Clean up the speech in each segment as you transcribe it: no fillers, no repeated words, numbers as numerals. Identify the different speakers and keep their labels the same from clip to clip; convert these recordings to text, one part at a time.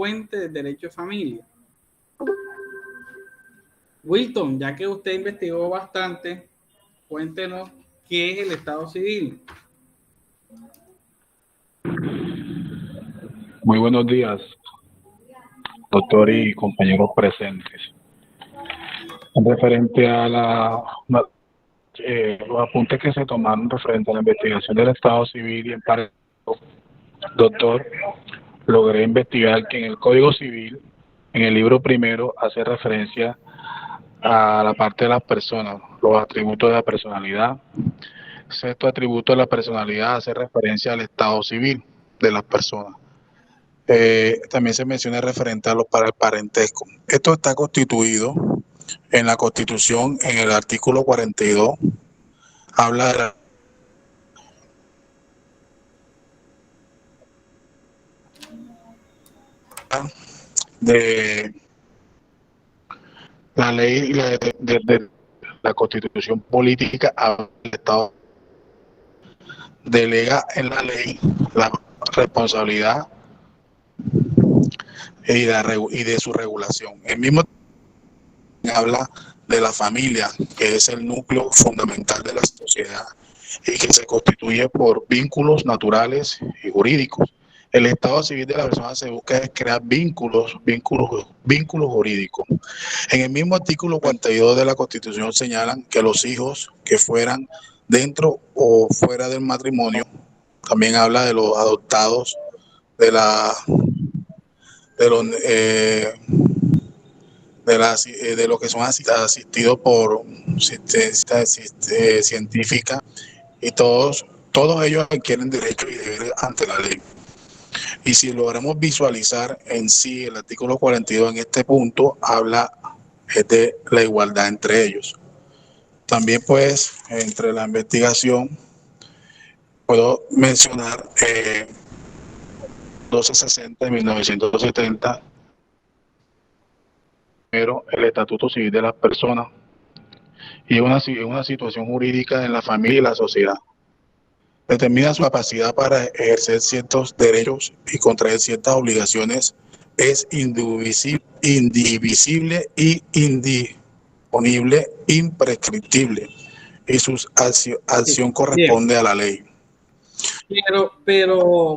Speaker 1: fuente del derecho de familia. Wilton, ya que usted investigó bastante, cuéntenos qué es el Estado civil.
Speaker 2: Muy buenos días, doctor y compañeros presentes. En referente a los apuntes que se tomaron referente a la investigación del Estado civil y en parte, doctor, logré investigar que en el Código Civil, en el libro primero, hace referencia a la parte de las personas, los atributos de la personalidad. Sexto atributo de la personalidad hace referencia al Estado civil de las personas. También se menciona referente para el parentesco. Esto está constituido en la Constitución, en el artículo 42, habla de la ley de la Constitución política al Estado. Delega en la ley la responsabilidad y de su regulación. El mismo habla de la familia, que es el núcleo fundamental de la sociedad y que se constituye por vínculos naturales y jurídicos. El Estado civil de la persona se busca es crear vínculos jurídicos. En el mismo artículo 42 de la Constitución señalan que los hijos que fueran dentro o fuera del matrimonio, también habla de los adoptados, de lo que son asistidos por asistencia científica, y todos ellos adquieren derechos y deberes ante la ley. Y si logramos visualizar en sí el artículo 42 en este punto, habla de la igualdad entre ellos. También pues, entre la investigación, puedo mencionar 1260 de 1970, pero el Estatuto Civil de las Personas, y una situación jurídica en la familia y la sociedad. Determina su capacidad para ejercer ciertos derechos y contraer ciertas obligaciones, es indivisible y indisponible, imprescriptible, y su acción corresponde a la ley.
Speaker 1: Pero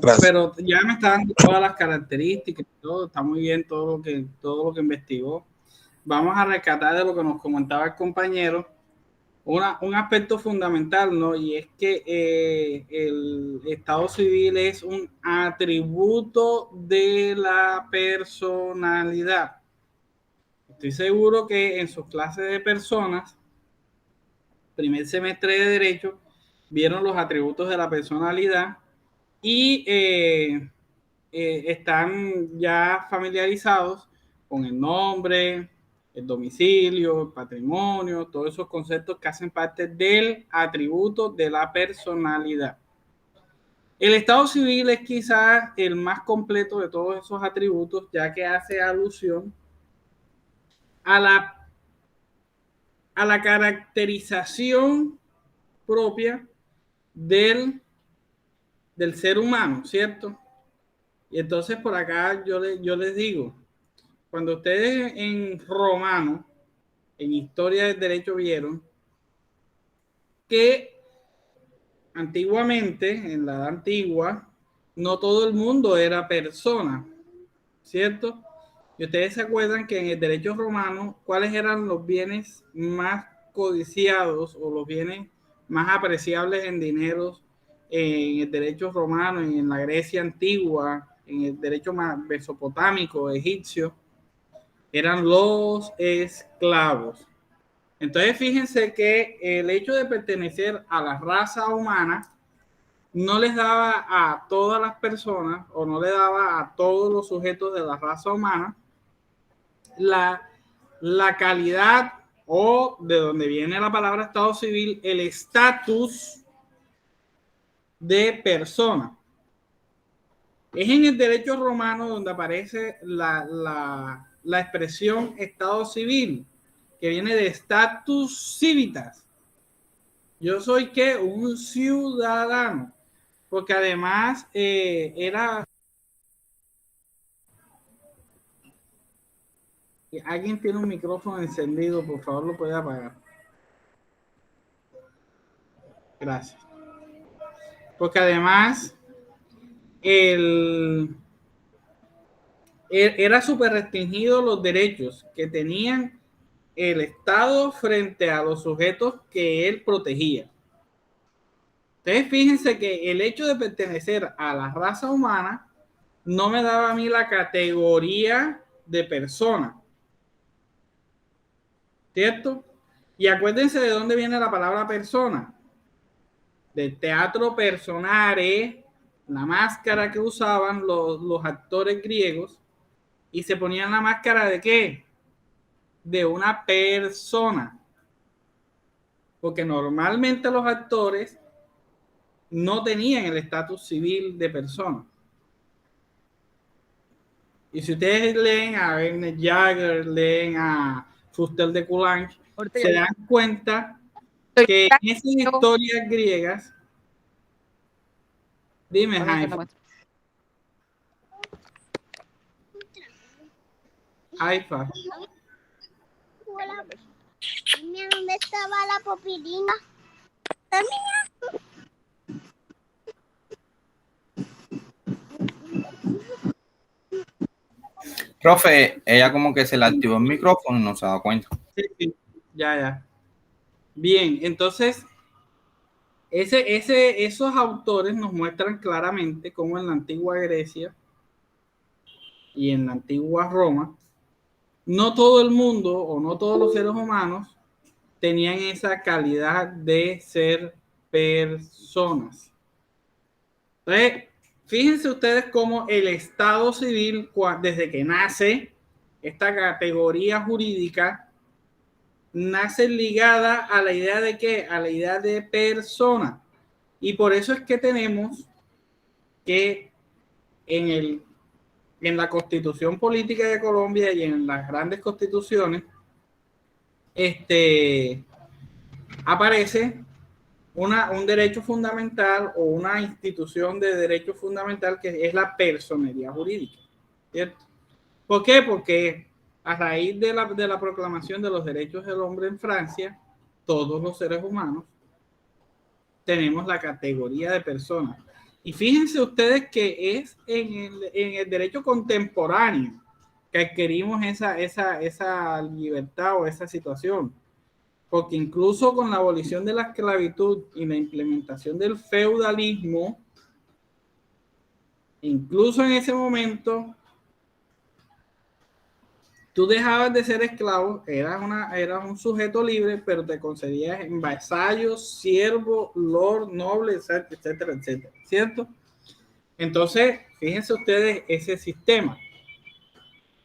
Speaker 1: ya me está dando todas las características, todo está muy bien, todo lo que investigó. Vamos a rescatar de lo que nos comentaba el compañero un aspecto fundamental, ¿no? Y es que el Estado civil es un atributo de la personalidad. Estoy seguro que en sus clases de personas, primer semestre de Derecho, vieron los atributos de la personalidad y están ya familiarizados con el nombre, el domicilio, el patrimonio, todos esos conceptos que hacen parte del atributo de la personalidad. El Estado civil es quizás el más completo de todos esos atributos, ya que hace alusión a la caracterización propia del ser humano, ¿cierto? Y entonces por acá yo les digo, cuando ustedes en romano, en historia del derecho, vieron que antiguamente, en la edad antigua, no todo el mundo era persona, ¿cierto? Y ustedes se acuerdan que en el derecho romano, ¿cuáles eran los bienes más codiciados o los bienes más apreciables en dinero en el derecho romano, en la Grecia antigua, en el derecho mesopotámico, egipcio? Eran los esclavos. Entonces, fíjense que el hecho de pertenecer a la raza humana no les daba a todas las personas o no le daba a todos los sujetos de la raza humana la calidad o de donde viene la palabra Estado civil, el estatus de persona. Es en el derecho romano donde aparece la expresión Estado civil, que viene de status civitas. Yo soy ¿qué? Un ciudadano, porque además era Si alguien tiene un micrófono encendido, por favor lo puede apagar. Gracias. Porque además era súper restringido los derechos que tenían el Estado frente a los sujetos que él protegía. Entonces, fíjense que el hecho de pertenecer a la raza humana no me daba a mí la categoría de persona, ¿cierto? Y acuérdense de dónde viene la palabra persona. Del teatro personare, la máscara que usaban los actores griegos, y se ponían la máscara ¿de qué? De una persona. Porque normalmente los actores no tenían el estatus civil de persona. Y si ustedes leen a Ernest Jagger, leen a Fustel de Coulanges, se dan cuenta que en esas historias griegas, dime, Jaime. Haifa.
Speaker 3: ¿Dónde estaba la popilina?
Speaker 4: Profe, ella como que se le activó el micrófono y no se da cuenta.
Speaker 1: Sí. Ya. Bien, entonces, esos autores nos muestran claramente cómo en la antigua Grecia y en la antigua Roma, no todo el mundo o no todos los seres humanos tenían esa calidad de ser personas. Entonces, fíjense ustedes cómo el Estado civil, desde que nace, esta categoría jurídica, nace ligada a la idea de ¿qué? A la idea de persona. Y por eso es que tenemos que en la Constitución Política de Colombia y en las grandes constituciones, aparece un derecho fundamental o una institución de derecho fundamental que es la personería jurídica, ¿cierto? ¿Por qué? Porque a raíz de la proclamación de los derechos del hombre en Francia, todos los seres humanos tenemos la categoría de persona. Y fíjense ustedes que es en el derecho contemporáneo que adquirimos esa libertad o esa situación. Porque incluso con la abolición de la esclavitud y la implementación del feudalismo, incluso en ese momento, tú dejabas de ser esclavo, eras un sujeto libre, pero te concedías en vasallo, siervo, lord, noble, etcétera, ¿cierto? Entonces, fíjense ustedes ese sistema.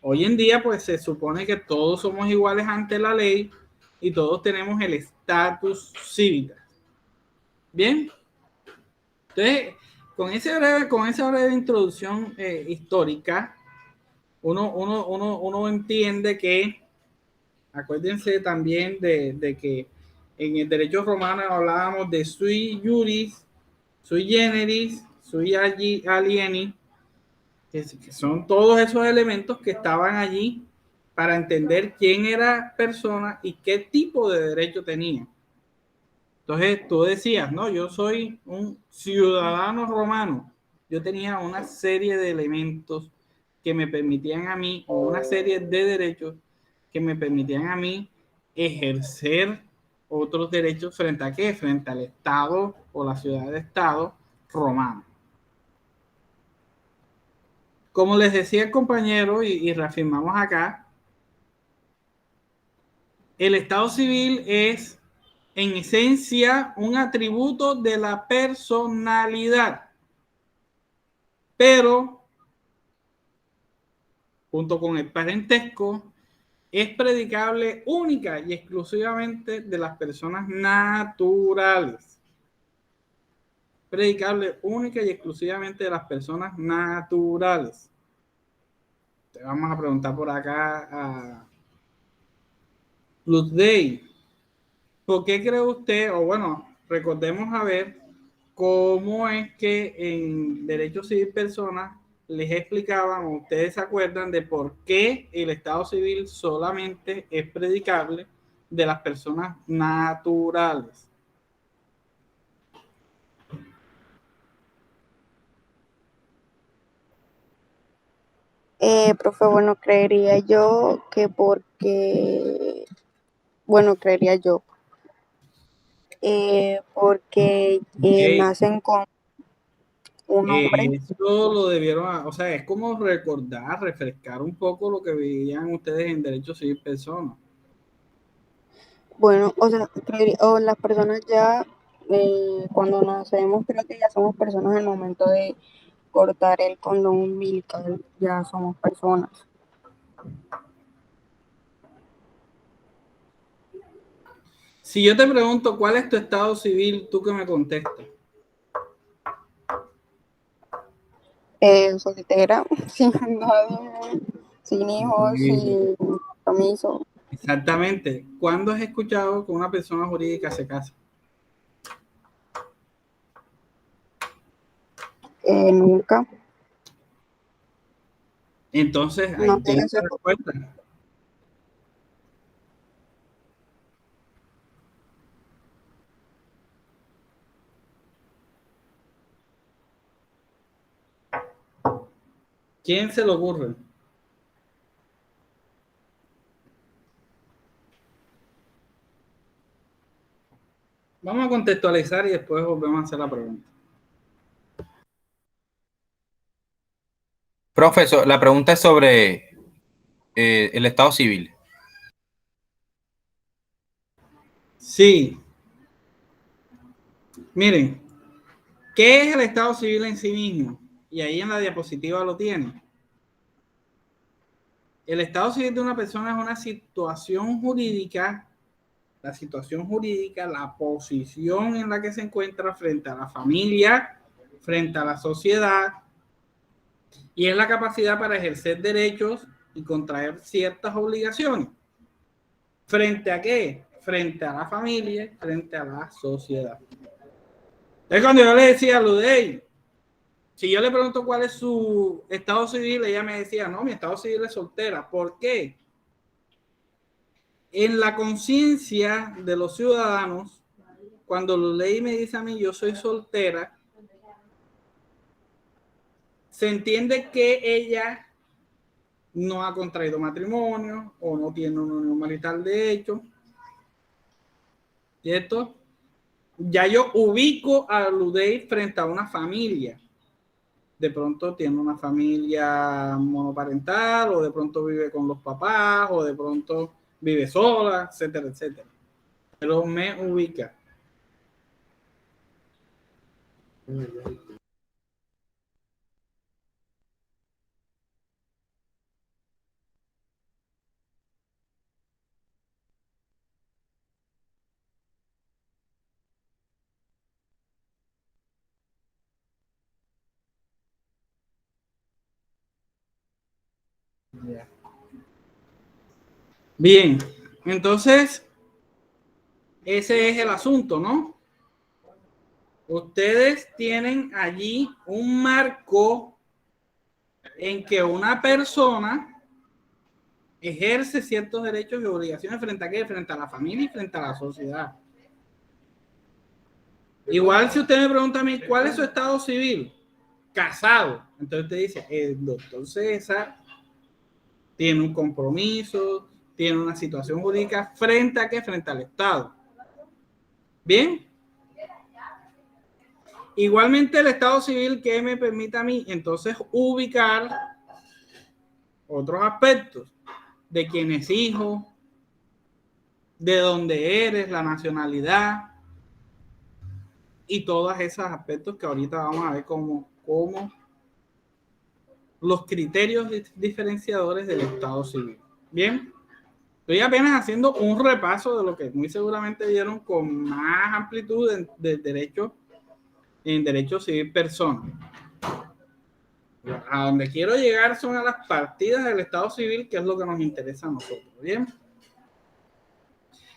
Speaker 1: Hoy en día, pues se supone que todos somos iguales ante la ley y todos tenemos el estatus cívico. Bien. Entonces, con esa breve introducción histórica, uno entiende que, acuérdense también de que en el derecho romano hablábamos de sui juris, sui generis, sui alieni, que son todos esos elementos que estaban allí para entender quién era persona y qué tipo de derecho tenía. Entonces tú decías, no, yo soy un ciudadano romano. Yo tenía una serie de elementos que me permitían a mí, o una serie de derechos que me permitían a mí ejercer otros derechos frente a qué? Frente al Estado o la ciudad de Estado romano. Como les decía el compañero y reafirmamos acá, el Estado civil es en esencia un atributo de la personalidad, pero junto con el parentesco es predicable única y exclusivamente de las personas naturales. Predicable única y exclusivamente de las personas naturales. Te vamos a preguntar por acá a Luz Day. ¿Por qué cree usted, o bueno, recordemos a ver cómo es que en Derecho Civil Personas les explicaban, o ustedes se acuerdan de por qué el Estado civil solamente es predicable de las personas naturales.
Speaker 5: Profe, bueno, creería yo que porque, bueno, creería yo, porque
Speaker 1: Okay.
Speaker 5: nacen con un nombre.
Speaker 1: Eso lo debieron, o sea, es como recordar, refrescar un poco lo que veían ustedes en Derecho Civil Persona.
Speaker 5: Bueno, o sea, o las personas ya, cuando nacemos, creo que ya somos personas al momento de cortar el cordón umbilical, ya somos personas.
Speaker 1: Si yo te pregunto cuál es tu estado civil, ¿tú qué me contestas?
Speaker 5: Soltera, sin nadie, sin hijos, sin compromiso.
Speaker 1: Exactamente. ¿Cuándo has escuchado que una persona jurídica se casa?
Speaker 5: Nunca.
Speaker 1: Entonces,
Speaker 5: No
Speaker 1: ahí
Speaker 5: sé,
Speaker 1: tienes la respuesta. ¿Quién se le ocurre? Vamos a contextualizar y después volvemos a hacer la pregunta.
Speaker 4: Profesor, la pregunta es sobre el Estado civil.
Speaker 1: Sí. Miren, ¿qué es el estado civil en sí mismo? Y ahí en la diapositiva lo tienen. El estado civil de una persona es una situación jurídica, la situación jurídica, la posición en la que se encuentra frente a la familia, frente a la sociedad, y es la capacidad para ejercer derechos y contraer ciertas obligaciones. ¿Frente a qué? Frente a la familia, frente a la sociedad. Es cuando yo le decía a Ludey, si yo le pregunto cuál es su estado civil, ella me decía, no, mi estado civil es soltera. ¿Por qué? En la conciencia de los ciudadanos, cuando Ludey me dice a mí, yo soy soltera, se entiende que ella no ha contraído matrimonio o no tiene una unión marital de hecho, ¿cierto? Ya yo ubico a Ludey frente a una familia. De pronto tiene una familia monoparental, o de pronto vive con los papás, o de pronto vive sola, etcétera, etcétera. Pero me ubica. Bien, entonces ese es el asunto, ¿no? Ustedes tienen allí un marco en que una persona ejerce ciertos derechos y obligaciones frente a qué, frente a la familia y frente a la sociedad. Igual si usted me pregunta a mí, ¿cuál es su estado civil? Casado. Entonces usted dice, el doctor César tiene un compromiso, tiene una situación jurídica frente a qué, frente al Estado. Bien. Igualmente el estado civil que me permite a mí entonces ubicar otros aspectos de quién es hijo, de dónde eres, la nacionalidad y todos esos aspectos que ahorita vamos a ver como los criterios diferenciadores del estado civil. Bien, estoy apenas haciendo un repaso de lo que muy seguramente vieron con más amplitud en derecho civil persona. A donde quiero llegar son a las partidas del estado civil, que es lo que nos interesa a nosotros. Bien.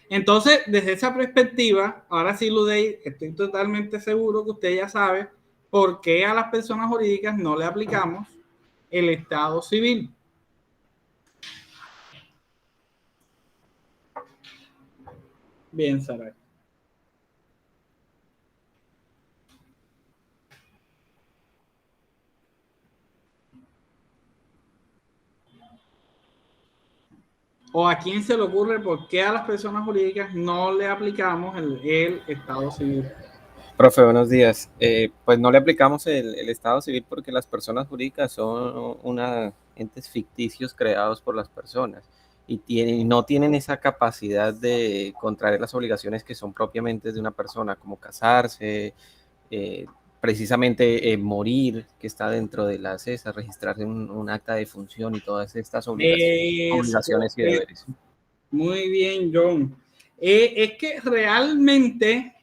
Speaker 1: Entonces, desde esa perspectiva, ahora sí, Ludey, estoy totalmente seguro que usted ya sabe por qué a las personas jurídicas no le aplicamos el Estado civil. Bien, Saray. ¿O a quién se le ocurre por qué a las personas jurídicas no le aplicamos el Estado civil?
Speaker 6: Profe, buenos días. Pues no le aplicamos el Estado civil porque las personas jurídicas son entes ficticios creados por las personas y no tienen esa capacidad de contraer las obligaciones que son propiamente de una persona, como casarse, precisamente morir, que está dentro de la CESA, registrarse un acta de función y todas estas obligaciones y deberes.
Speaker 1: Muy bien, John. Es que realmente,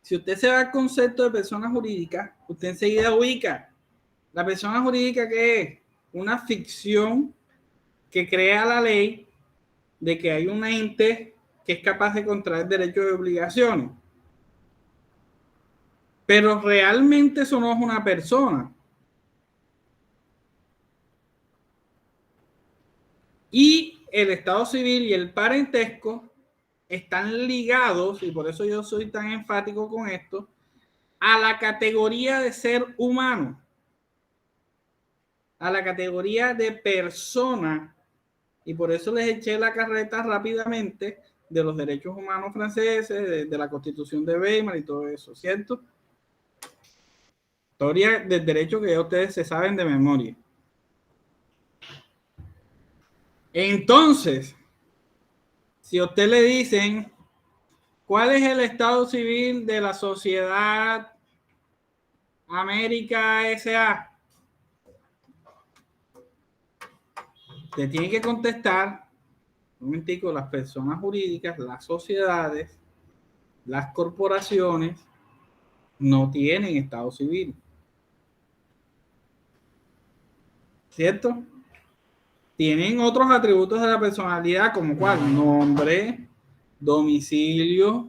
Speaker 1: si usted se va al concepto de persona jurídica, usted enseguida ubica la persona jurídica, que es una ficción que crea la ley de que hay un ente que es capaz de contraer derechos y obligaciones. Pero realmente eso no es una persona. Y el Estado civil y el parentesco están ligados, y por eso yo soy tan enfático con esto, a la categoría de ser humano, a la categoría de persona, y por eso les eché la carreta rápidamente de los derechos humanos franceses, de la Constitución de Weimar y todo eso, ¿cierto? Historia del derecho que ya ustedes se saben de memoria. Entonces, si a usted le dicen, ¿cuál es el estado civil de la Sociedad América S.A.? Usted tiene que contestar, un momentico, las personas jurídicas, las sociedades, las corporaciones no tienen estado civil. ¿Cierto? Tienen otros atributos de la personalidad, como cuál: nombre, domicilio.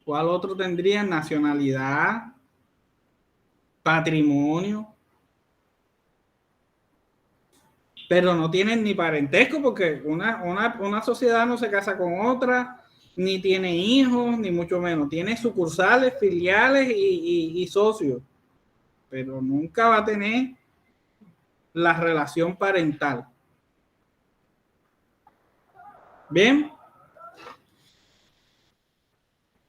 Speaker 1: ¿Cuál otro tendría? Nacionalidad, patrimonio. Pero no tienen ni parentesco, porque una sociedad no se casa con otra, ni tiene hijos, ni mucho menos. Tiene sucursales, filiales y socios, pero nunca va a tener la relación parental. Bien.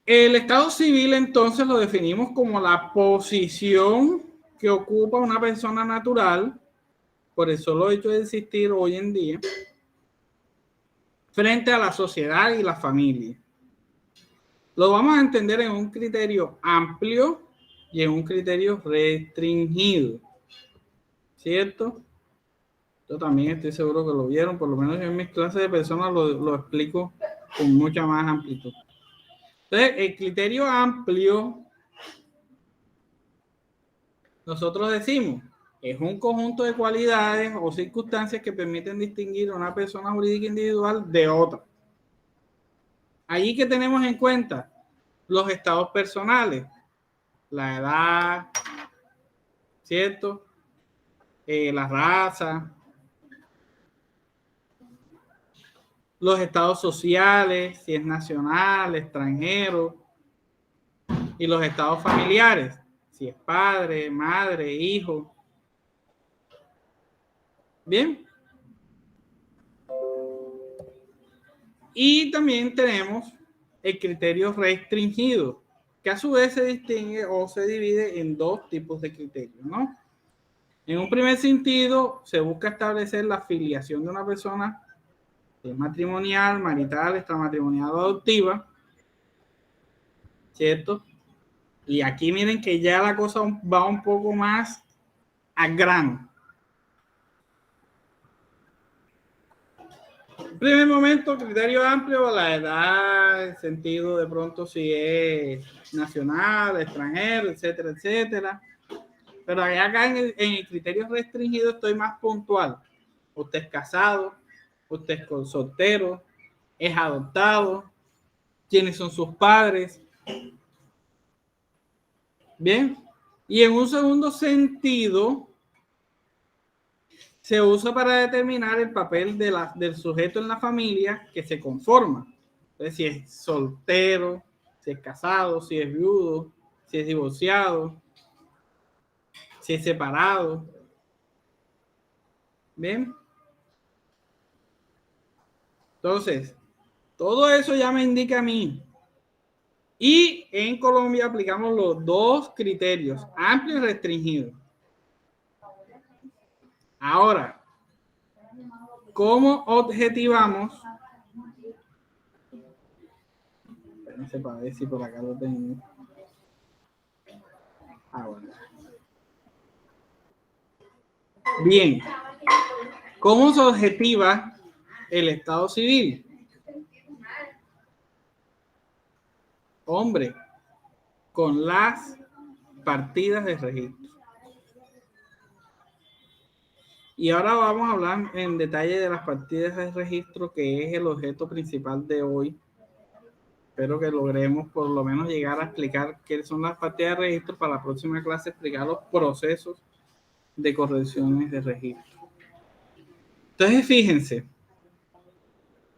Speaker 1: El estado civil, entonces, lo definimos como la posición que ocupa una persona natural, por el solo hecho de existir hoy en día, frente a la sociedad y la familia. Lo vamos a entender en un criterio amplio y en un criterio restringido, ¿cierto? Yo también estoy seguro que lo vieron, por lo menos en mis clases de personas lo explico con mucha más amplitud. Entonces, el criterio amplio, nosotros decimos, es un conjunto de cualidades o circunstancias que permiten distinguir a una persona jurídica individual de otra. Allí que tenemos en cuenta los estados personales, la edad, ¿cierto? La raza, los estados sociales, si es nacional, extranjero, y los estados familiares, si es padre, madre, hijo. Bien. Y también tenemos el criterio restringido, que a su vez se distingue o se divide en dos tipos de criterios, ¿no? En un primer sentido, se busca establecer la filiación de una persona matrimonial, marital, extramatrimonial o adoptiva, ¿cierto? Y aquí miren que ya la cosa va un poco más al grano. Primer momento, criterio amplio, la edad, el sentido de pronto si es nacional, extranjero, etcétera, etcétera. Pero acá en el criterio restringido estoy más puntual. Usted es casado, usted es soltero, es adoptado, quiénes son sus padres. Bien, Y en un segundo sentido, se usa para determinar el papel del sujeto en la familia que se conforma. Entonces, si es soltero, si es casado, si es viudo, si es divorciado, si es separado. ¿Bien? Entonces, todo eso ya me indica a mí. Y en Colombia aplicamos los dos criterios, amplio y restringido. Ahora, ¿cómo objetivamos? Espérense para ver si por acá lo tengo. Bueno. Bien. ¿Cómo se objetiva el estado civil? Hombre, con las partidas de registro. Y ahora vamos a hablar en detalle de las partidas de registro, que es el objeto principal de hoy. Espero que logremos por lo menos llegar a explicar qué son las partidas de registro para la próxima clase, explicar los procesos de correcciones de registro. Entonces, fíjense,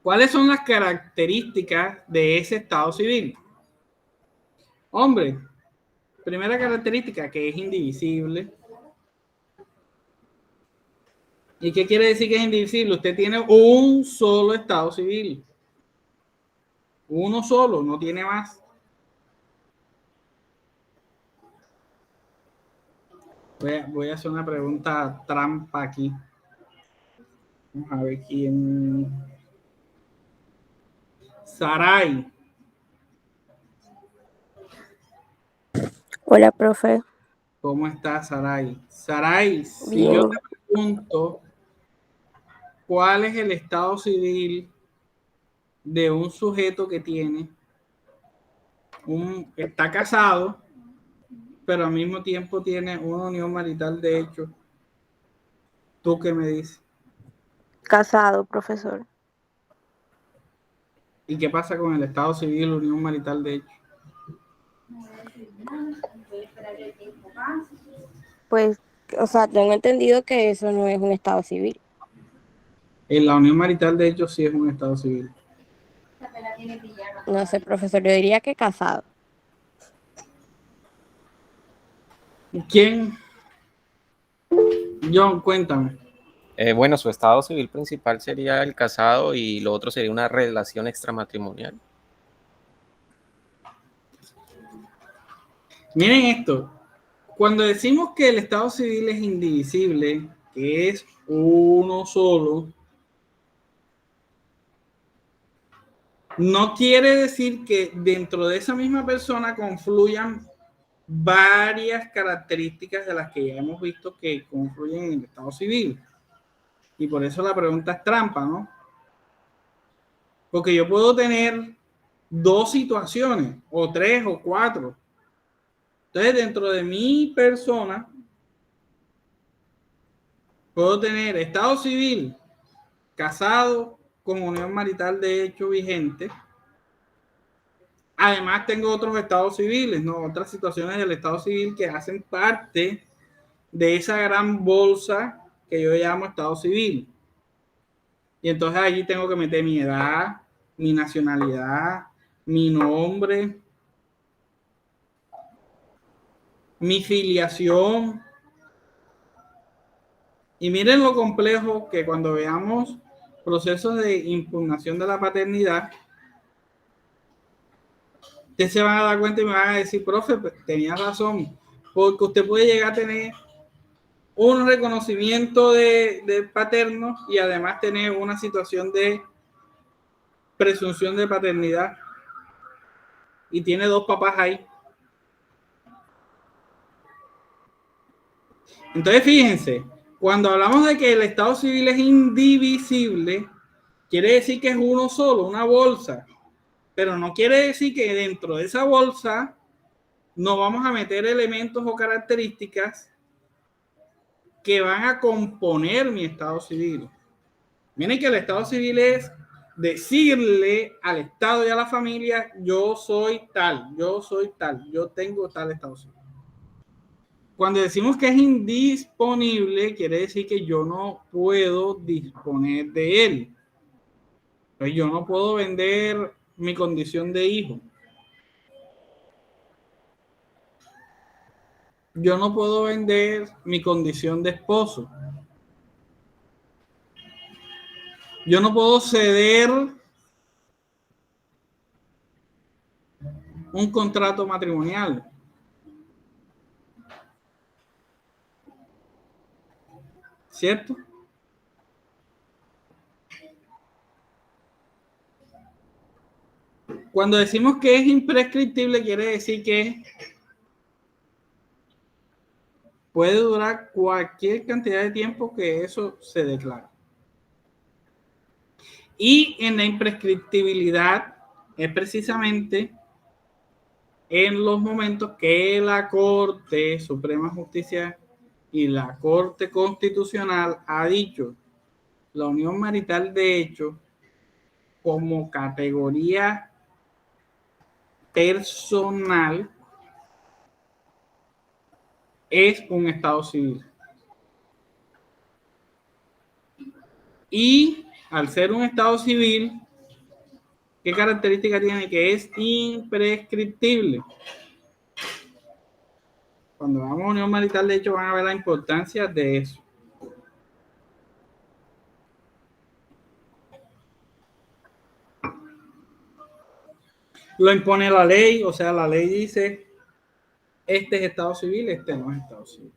Speaker 1: ¿cuáles son las características de ese estado civil? Hombre, primera característica, que es indivisible. ¿Y qué quiere decir que es indivisible? Usted tiene un solo estado civil. Uno solo, no tiene más. Voy a hacer una pregunta trampa aquí. Vamos a ver quién. Saray.
Speaker 5: Hola, profe.
Speaker 1: ¿Cómo estás, Saray? Saray, si
Speaker 5: Bien.
Speaker 1: yo te pregunto cuál es el estado civil de un sujeto que está casado, pero al mismo tiempo tiene una unión marital de hecho, ¿tú qué me dices?
Speaker 5: Casado, profesor.
Speaker 1: ¿Y qué pasa con el estado civil, unión marital de hecho?
Speaker 5: Pues, o sea, tengo entendido que eso no es un estado civil.
Speaker 1: En la unión marital de hecho sí es un estado civil.
Speaker 5: No sé, profesor, yo diría que casado.
Speaker 1: ¿Quién? John, cuéntame.
Speaker 6: Bueno, su estado civil principal sería el casado y lo otro sería una relación extramatrimonial.
Speaker 1: Miren esto. Cuando decimos que el estado civil es indivisible, que es uno solo, no quiere decir que dentro de esa misma persona confluyan varias características de las que ya hemos visto que confluyen en el estado civil. Y por eso la pregunta es trampa, ¿no? Porque yo puedo tener dos situaciones, o tres, o cuatro. Entonces, dentro de mi persona, puedo tener estado civil, casado, con unión marital de hecho vigente. Además, tengo otros estados civiles, ¿no? Otras situaciones del estado civil que hacen parte de esa gran bolsa que yo llamo estado civil. Y entonces allí tengo que meter mi edad, mi nacionalidad, mi nombre, mi filiación. Y miren lo complejo que cuando veamos procesos de impugnación de la paternidad, ustedes se van a dar cuenta y me van a decir, profe, tenía razón, porque usted puede llegar a tener un reconocimiento de paterno y además tener una situación de presunción de paternidad y tiene dos papás ahí. Entonces, fíjense, cuando hablamos de que el estado civil es indivisible, quiere decir que es uno solo, una bolsa, pero no quiere decir que dentro de esa bolsa no vamos a meter elementos o características que van a componer mi estado civil. Miren que el estado civil es decirle al Estado y a la familia, yo soy tal, yo tengo tal estado civil. Cuando decimos que es indisponible, quiere decir que yo no puedo disponer de él. Pues yo no puedo vender mi condición de hijo. Yo no puedo vender mi condición de esposo. Yo no puedo ceder un contrato matrimonial. ¿Cierto? Cuando decimos que es imprescriptible, quiere decir que puede durar cualquier cantidad de tiempo que eso se declare. Y en la imprescriptibilidad es precisamente en los momentos que la Corte Suprema de Justicia y la Corte Constitucional ha dicho la unión marital de hecho como categoría personal es un estado civil. Y al ser un estado civil, ¿qué característica tiene? Que es imprescriptible. Cuando vamos a unión marital, de hecho, van a ver la importancia de eso. Lo impone la ley, o sea, la ley dice, este es estado civil, este no es estado civil.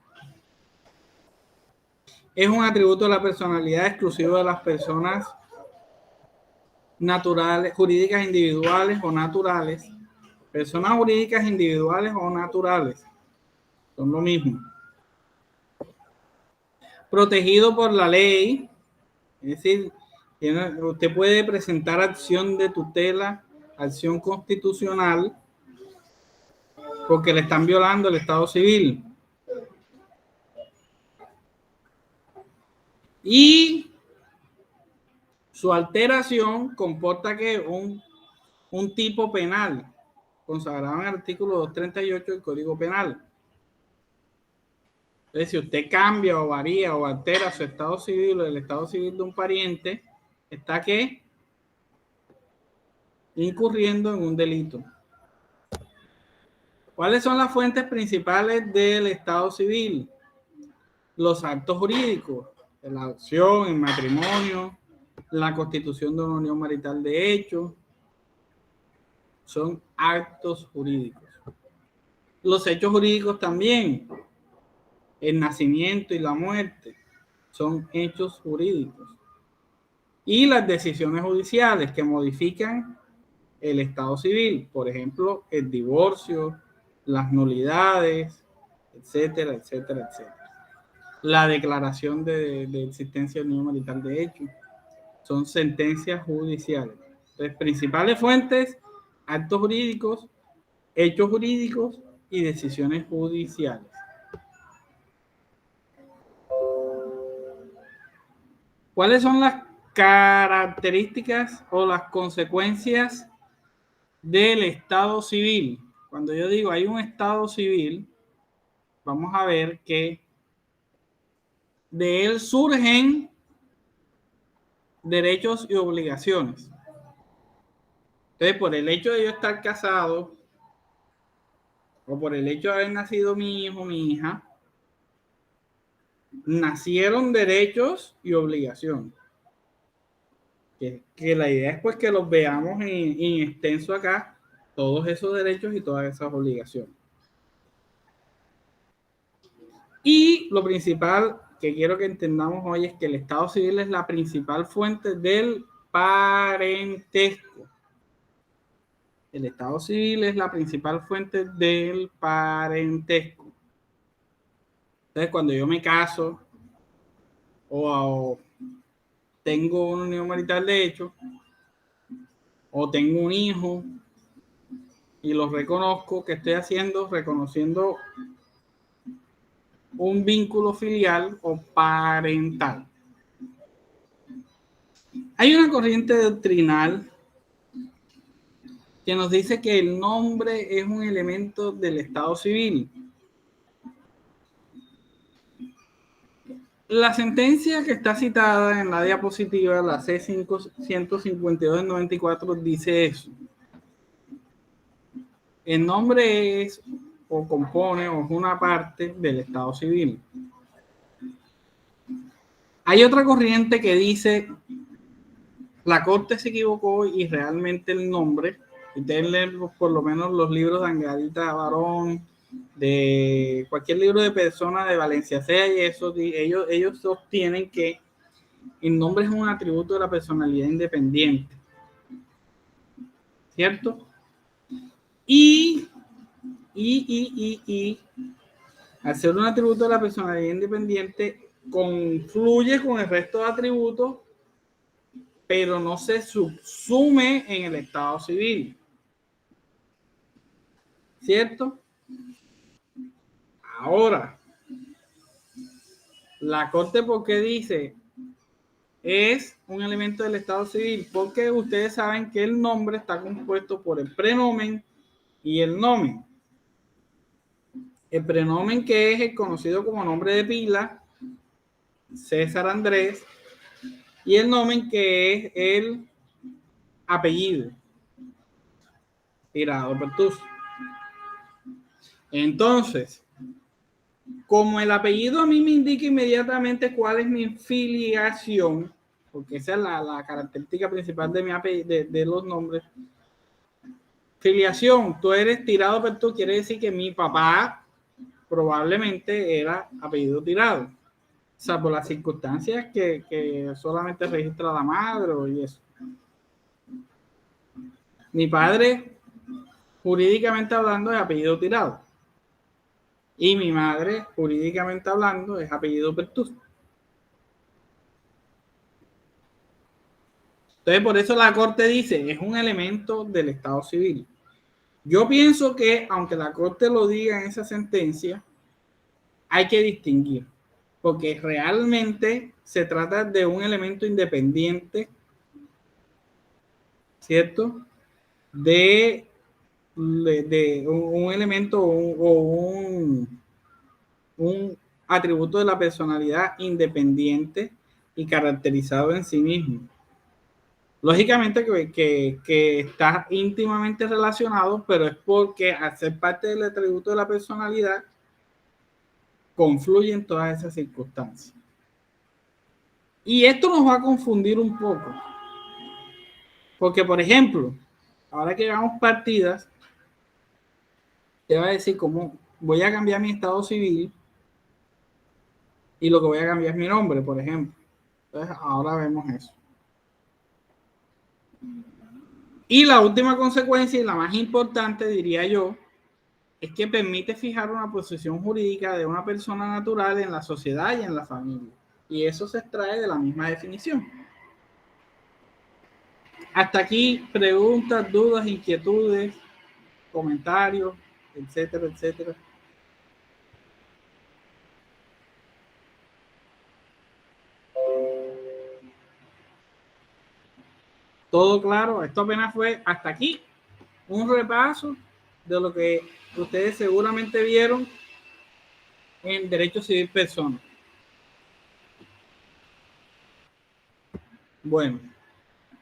Speaker 1: Es un atributo de la personalidad exclusivo de las personas naturales, jurídicas individuales o naturales. Personas jurídicas individuales o naturales son lo mismo. Protegido por la ley, es decir, usted puede presentar acción de tutela, acción constitucional, porque le están violando el estado civil. Y su alteración comporta que un tipo penal, consagrado en el artículo 238 del Código Penal. Entonces, si usted cambia o varía o altera su estado civil o el estado civil de un pariente, está ¿qué? Incurriendo en un delito. ¿Cuáles son las fuentes principales del estado civil? Los actos jurídicos, la adopción, el matrimonio, la constitución de una unión marital de hecho, son actos jurídicos. Los hechos jurídicos también, el nacimiento y la muerte, son hechos jurídicos. Y las decisiones judiciales que modifican el estado civil, por ejemplo, el divorcio, las nulidades, etcétera, etcétera, etcétera. La declaración de existencia de unión marital de hecho, son sentencias judiciales. Entonces, principales fuentes, actos jurídicos, hechos jurídicos y decisiones judiciales. ¿Cuáles son las características o las consecuencias del estado civil? Cuando yo digo hay un estado civil, vamos a ver que de él surgen derechos y obligaciones. Entonces, por el hecho de yo estar casado o por el hecho de haber nacido mi hijo, mi hija, nacieron derechos y obligaciones. Que la idea es pues que los veamos en extenso acá, todos esos derechos y todas esas obligaciones. Y lo principal que quiero que entendamos hoy es que el estado civil es la principal fuente del parentesco. El estado civil es la principal fuente del parentesco. Entonces, cuando yo me caso o tengo una unión marital de hecho, o tengo un hijo y lo reconozco, ¿qué estoy haciendo? Reconociendo un vínculo filial o parental. Hay una corriente doctrinal que nos dice que el nombre es un elemento del estado civil. La sentencia que está citada en la diapositiva, la C552 del 94, dice eso. El nombre es o compone o es una parte del Estado civil. Hay otra corriente que dice la Corte se equivocó y realmente el nombre, ustedes leen por lo menos los libros de Angarita Barón, de cualquier libro de persona de Valencia Sea y eso, ellos sostienen que el nombre es un atributo de la personalidad independiente, ¿cierto? Y al ser un atributo de la personalidad independiente, confluye con el resto de atributos, pero no se subsume en el Estado civil, ¿cierto? Ahora, la Corte, ¿por qué dice es un elemento del Estado civil? Porque ustedes saben que el nombre está compuesto por el prenomen y el nomen. El prenomen, que es el conocido como nombre de pila, César Andrés, y el nomen, que es el apellido, Tirado Pertuso. Entonces, como el apellido a mí me indica inmediatamente cuál es mi filiación, porque esa es la característica principal de mi apellido, de los nombres. Filiación, tú eres Tirado Pertuso, quiere decir que mi papá probablemente era apellido Tirado, salvo las circunstancias que solamente registra la madre y eso. Mi padre, jurídicamente hablando, es apellido Tirado. Y mi madre, jurídicamente hablando, es apellido Pertuso. Entonces, por eso la Corte dice, es un elemento del Estado civil. Yo pienso que, aunque la Corte lo diga en esa sentencia, hay que distinguir, porque realmente se trata de un elemento independiente, ¿cierto? De un elemento o un atributo de la personalidad independiente y caracterizado en sí mismo. Lógicamente que está íntimamente relacionado, pero es porque al ser parte del atributo de la personalidad, confluyen todas esas circunstancias. Y esto nos va a confundir un poco. Porque, por ejemplo, ahora que hagamos partidas, te va a decir cómo voy a cambiar mi estado civil y lo que voy a cambiar es mi nombre, por ejemplo. Entonces, ahora vemos eso. Y la última consecuencia y la más importante, diría yo, es que permite fijar una posición jurídica de una persona natural en la sociedad y en la familia. Y eso se extrae de la misma definición. Hasta aquí, preguntas, dudas, inquietudes, comentarios, etcétera, etcétera. Todo claro, esto apenas fue hasta aquí un repaso de lo que ustedes seguramente vieron en Derecho Civil Personal. Bueno,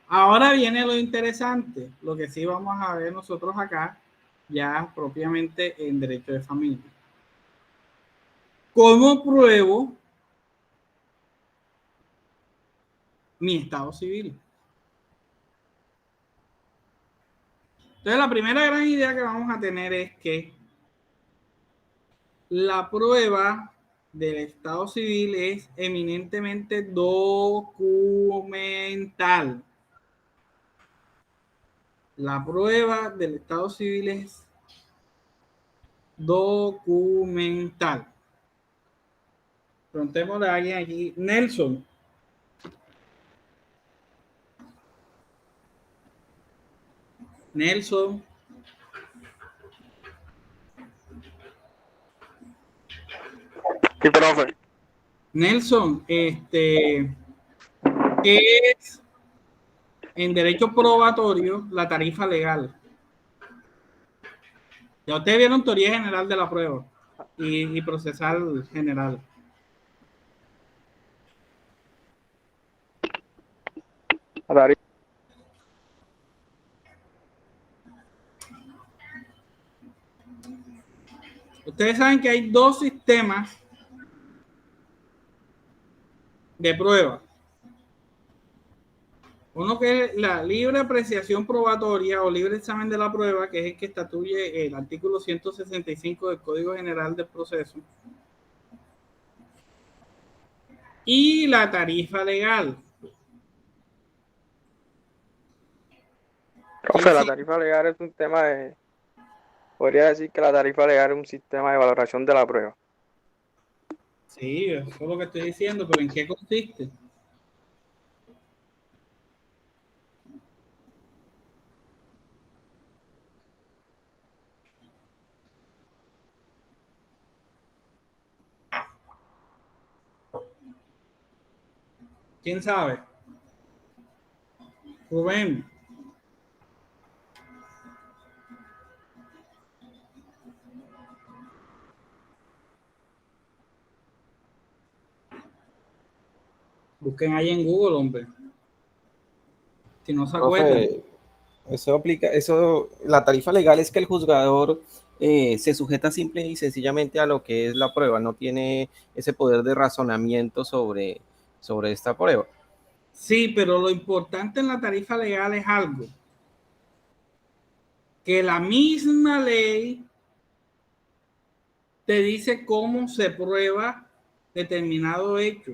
Speaker 1: ahora viene lo interesante, lo que sí vamos a ver nosotros acá, ya propiamente en Derecho de Familia. ¿Cómo pruebo mi estado civil? Entonces, la primera gran idea que vamos a tener es que la prueba del estado civil es eminentemente documental. La prueba del estado civil es documental. Preguntémosle a alguien aquí. Nelson. Nelson.
Speaker 7: Sí, profe.
Speaker 1: Nelson, ¿qué es en derecho probatorio la tarifa legal? Ya ustedes vieron teoría general de la prueba y procesal general. Ustedes saben que hay dos sistemas de prueba. Uno que es la libre apreciación probatoria o libre examen de la prueba, que es el que estatuye el artículo 165 del Código General del Proceso. Y la tarifa legal.
Speaker 7: Profe, la tarifa legal es un tema de... Podría decir que la tarifa legal es un sistema de valoración de la prueba.
Speaker 1: Sí, eso es lo que estoy diciendo, pero ¿en qué consiste? ¿Quién sabe? Rubén. Busquen ahí en Google, hombre. Si no se acuerdan.
Speaker 6: Profe, eso aplica, la tarifa legal es que el juzgador se sujeta simple y sencillamente a lo que es la prueba, no tiene ese poder de razonamiento sobre esta prueba.
Speaker 1: Sí, pero lo importante en la tarifa legal es algo. Que la misma ley te dice cómo se prueba determinado hecho.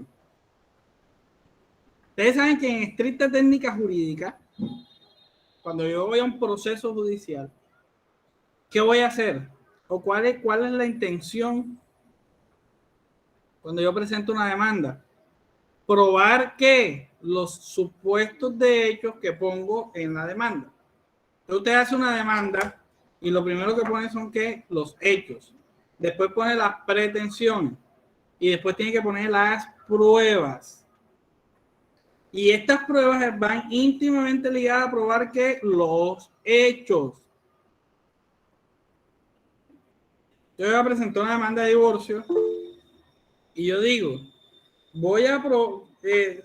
Speaker 1: Ustedes saben que en estricta técnica jurídica, cuando yo voy a un proceso judicial, ¿qué voy a hacer? ¿O cuál es la intención cuando yo presento una demanda? Probar que los supuestos de hechos que pongo en la demanda. Entonces usted hace una demanda y lo primero que pone son que los hechos. Después pone las pretensiones y después tiene que poner las pruebas. Y estas pruebas van íntimamente ligadas a probar que los hechos. Yo voy a presentar una demanda de divorcio y yo digo, voy a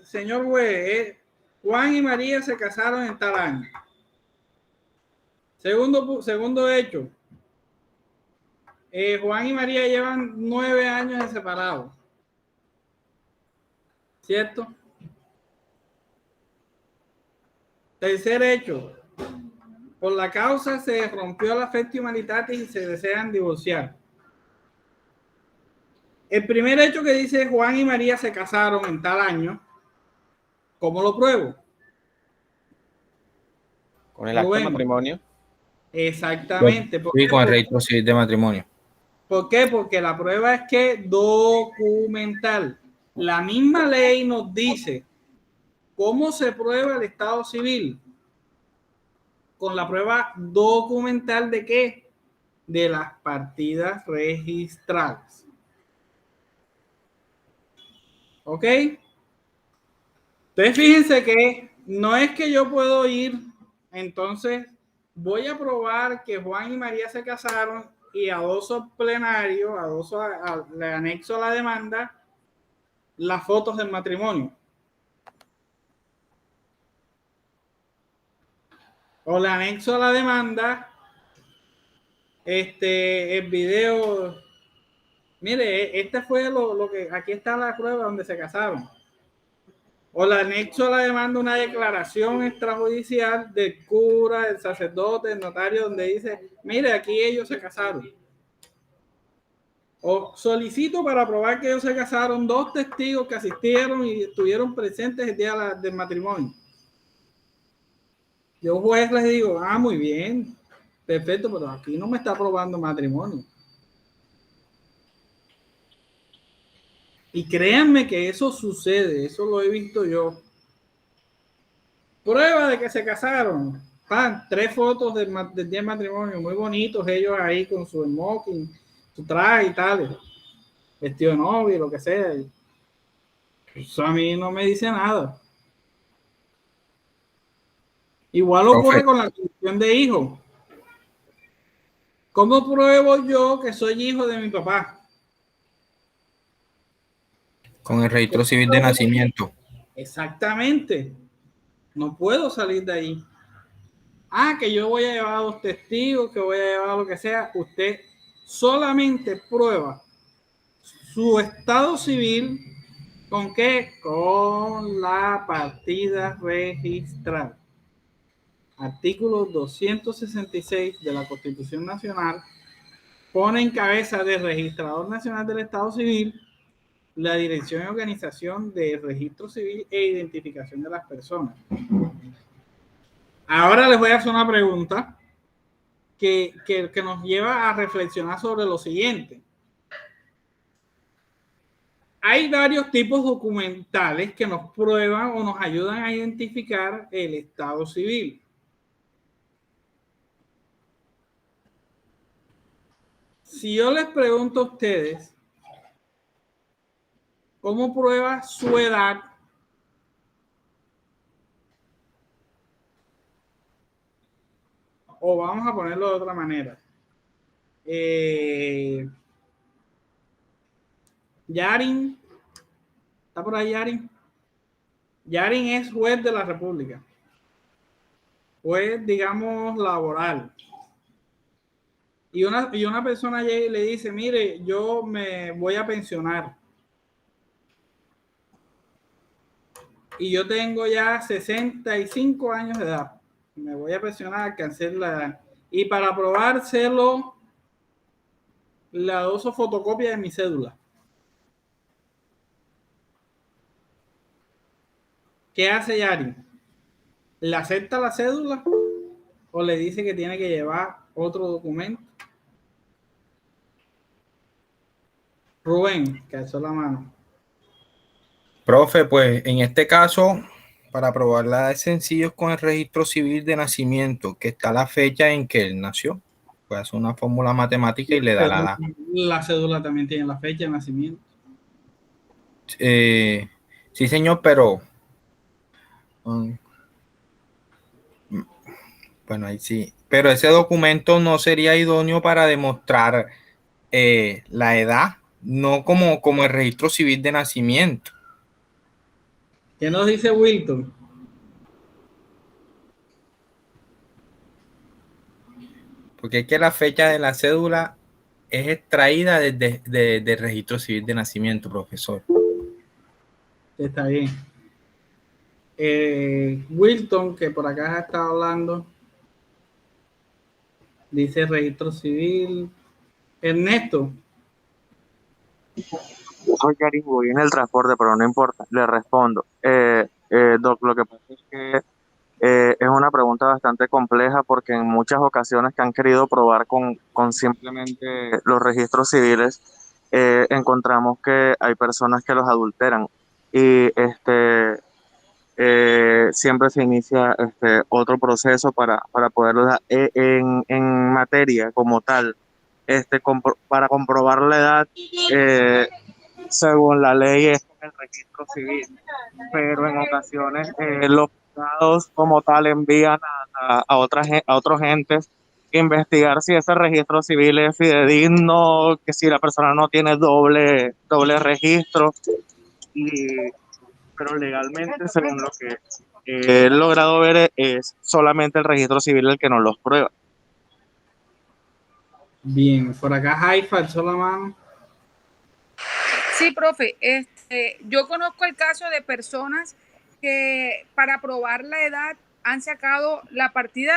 Speaker 1: señor juez, Juan y María se casaron en tal año. Segundo hecho, Juan y María llevan 9 años de separados. ¿Cierto? Tercer hecho, por la causa se rompió la Affectio Humanitatis y se desean divorciar. El primer hecho que dice Juan y María se casaron en tal año, ¿cómo lo pruebo?
Speaker 6: Con el acta de matrimonio.
Speaker 1: Exactamente.
Speaker 4: Sí, con el registro civil de matrimonio.
Speaker 1: ¿Por qué? Porque la prueba es que documental. La misma ley nos dice cómo se prueba el estado civil. Con la prueba documental de qué? De las partidas registrales. ¿Ok? Entonces fíjense que no es que yo puedo ir, entonces voy a probar que Juan y María se casaron y adoso plenario, le anexo a la demanda las fotos del matrimonio. O le anexo a la demanda el video. Mire, este fue lo que aquí está la prueba donde se casaron. O le anexo a la demanda una declaración extrajudicial del cura, del sacerdote, del notario, donde dice, mire, aquí ellos se casaron. O solicito para probar que ellos se casaron 2 testigos que asistieron y estuvieron presentes el día del matrimonio. Yo juez les digo, muy bien, perfecto, pero aquí no me está probando matrimonio. Y créanme que eso sucede, eso lo he visto yo. Prueba de que se casaron. 3 fotos del día de matrimonio, muy bonitos, ellos ahí con su smoking, su traje y tal, vestido de novio, lo que sea. Eso a mí no me dice nada. Igual ocurre con la adopción de hijos. ¿Cómo pruebo yo que soy hijo de mi papá?
Speaker 4: Con el registro civil de nacimiento.
Speaker 1: Exactamente. No puedo salir de ahí. Que yo voy a llevar a 2 testigos, que voy a llevar lo que sea. Usted solamente prueba su estado civil. ¿Con qué? Con la partida registral. Artículo 266 de la Constitución Nacional pone en cabeza del Registrador Nacional del Estado Civil la dirección y organización del registro civil e identificación de las personas. Ahora les voy a hacer una pregunta que nos lleva a reflexionar sobre lo siguiente. Hay varios tipos documentales que nos prueban o nos ayudan a identificar el estado civil. Si yo les pregunto a ustedes, ¿cómo prueba su edad? O vamos a ponerlo de otra manera. Yarin, ¿está por ahí Yarin? Yarin es juez de la República. Juez, digamos, laboral. Y una persona llega y le dice, mire, yo me voy a pensionar. Y yo tengo ya 65 años de edad. Me voy a pensionar, alcancé la edad. Y para probárselo, le doy fotocopia de mi cédula. ¿Qué hace Yari? ¿Le acepta la cédula o le dice que tiene que llevar otro documento? Rubén, que alzó la mano.
Speaker 4: Profe, pues en este caso, para probarla es sencillo con el registro civil de nacimiento, que está la fecha en que él nació. Pues hace una fórmula matemática y le da la edad.
Speaker 1: La cédula también tiene la fecha de nacimiento.
Speaker 4: Sí, señor, pero bueno, ahí sí. Pero ese documento no sería idóneo para demostrar la edad, no como el registro civil de nacimiento.
Speaker 1: ¿Qué nos dice Wilton?
Speaker 4: Porque es que la fecha de la cédula es extraída del registro civil de nacimiento, profesor.
Speaker 1: Está bien. Wilton, que por acá está hablando, dice registro civil. Ernesto.
Speaker 8: Soy Karim, voy en el transporte, pero no importa, le respondo. Doc, lo que pasa es que es una pregunta bastante compleja porque en muchas ocasiones que han querido probar con simplemente los registros civiles, encontramos que hay personas que los adulteran y siempre se inicia otro proceso para poderlo dar en materia como tal. Para comprobar la edad, según la ley, es el registro civil, pero en ocasiones los juzgados como tal envían a otros entes investigar si ese registro civil es fidedigno, que si la persona no tiene doble registro, pero legalmente, según lo que he logrado ver, es solamente el registro civil el que nos los prueba.
Speaker 1: Bien, por acá Haifa alzó la mano.
Speaker 9: Sí, profe, yo conozco el caso de personas que para probar la edad han sacado la partida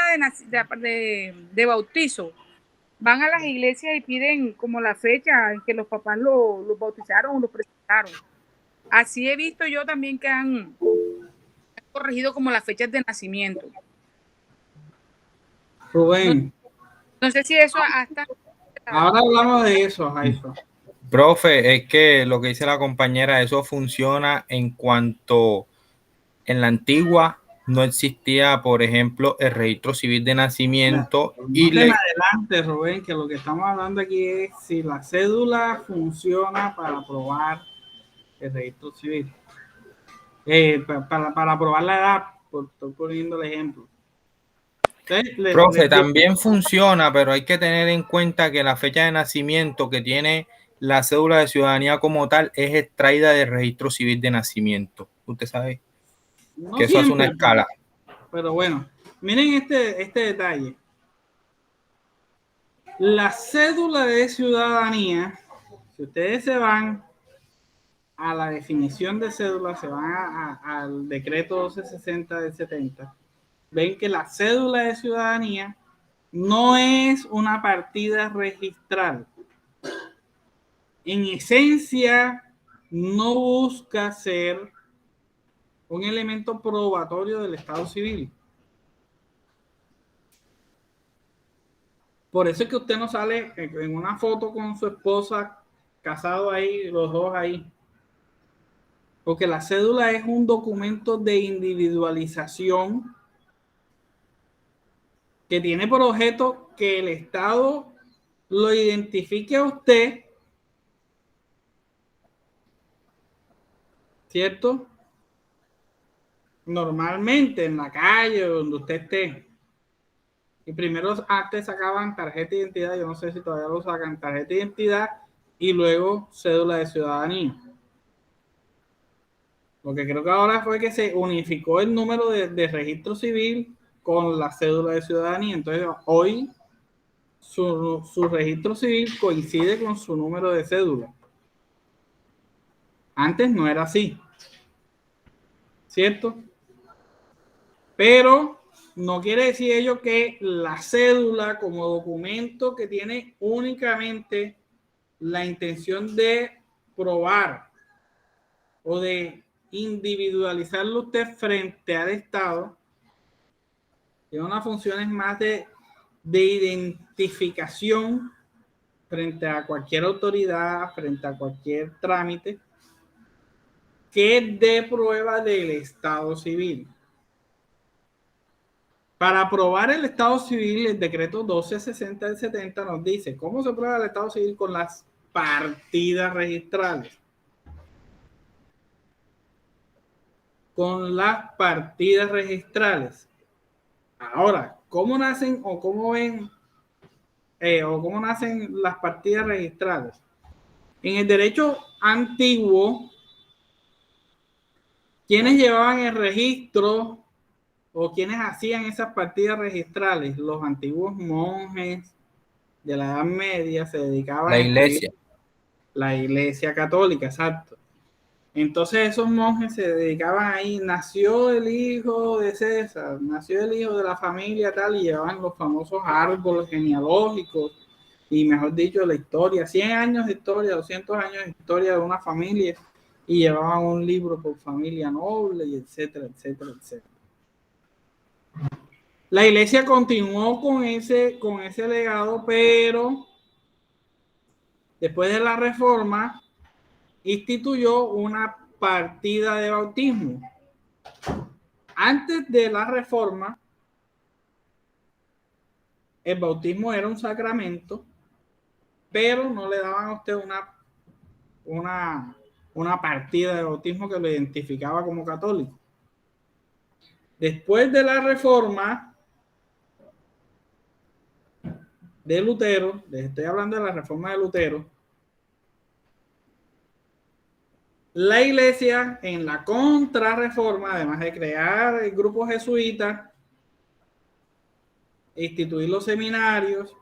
Speaker 9: de bautizo. Van a las iglesias y piden como la fecha en que los papás los bautizaron o los presentaron. Así he visto yo también que han corregido como las fechas de nacimiento.
Speaker 1: Rubén.
Speaker 9: No sé si eso hasta...
Speaker 1: Ahora hablamos de eso, Haifa.
Speaker 4: Profe, es que lo que dice la compañera, eso funciona en cuanto en la antigua no existía, por ejemplo, el registro civil de nacimiento.
Speaker 1: Adelante, Rubén, que lo que estamos hablando aquí es si la cédula funciona para probar el registro civil. Para probar la edad, estoy poniendo el ejemplo.
Speaker 4: Profe, también funciona, pero hay que tener en cuenta que la fecha de nacimiento que tiene la cédula de ciudadanía como tal es extraída del registro civil de nacimiento. Usted sabe que eso es una escala.
Speaker 1: Pero bueno, miren este detalle. La cédula de ciudadanía, si ustedes se van a la definición de cédula, se van al decreto 1260 del 70, ven que la cédula de ciudadanía no es una partida registral. En esencia, no busca ser un elemento probatorio del Estado civil. Por eso es que usted no sale en una foto con su esposa, casado ahí, los dos ahí. Porque la cédula es un documento de individualización que tiene por objeto que el Estado lo identifique a usted, ¿cierto? Normalmente en la calle, donde usted esté. Y primero antes sacaban tarjeta de identidad, yo no sé si todavía lo sacan, tarjeta de identidad y luego cédula de ciudadanía. Lo que creo que ahora fue que se unificó el número de registro civil con la cédula de ciudadanía. Entonces hoy su registro civil coincide con su número de cédula. Antes no era así, ¿cierto? Pero no quiere decir ello que la cédula como documento que tiene únicamente la intención de probar o de individualizarlo usted frente al Estado, tiene unas funciones más de identificación frente a cualquier autoridad, frente a cualquier trámite, que de prueba del Estado civil. Para probar el Estado civil, el decreto 1260 del 70 nos dice cómo se prueba el Estado civil con las partidas registrales. Con las partidas registrales. Ahora, ¿cómo nacen o cómo ven o cómo nacen las partidas registrales? En el derecho antiguo, ¿quiénes llevaban el registro o quienes hacían esas partidas registrales? Los antiguos monjes de la Edad Media se dedicaban
Speaker 4: La iglesia.
Speaker 1: La iglesia católica, exacto. Entonces esos monjes se dedicaban ahí, nació el hijo de César, nació el hijo de la familia tal, y llevaban los famosos árboles genealógicos y mejor dicho la historia, 100 años de historia, 200 años de historia de una familia, y llevaban un libro por familia noble y etcétera, etcétera, etcétera. La iglesia continuó con ese legado, pero después de la Reforma instituyó una partida de bautismo. Antes de la Reforma, el bautismo era un sacramento, pero no le daban a usted una partida de bautismo que lo identificaba como católico. Después de la Reforma de Lutero, estoy hablando de la Reforma de Lutero, la iglesia en la contrarreforma, además de crear el grupo jesuita, instituir los seminarios,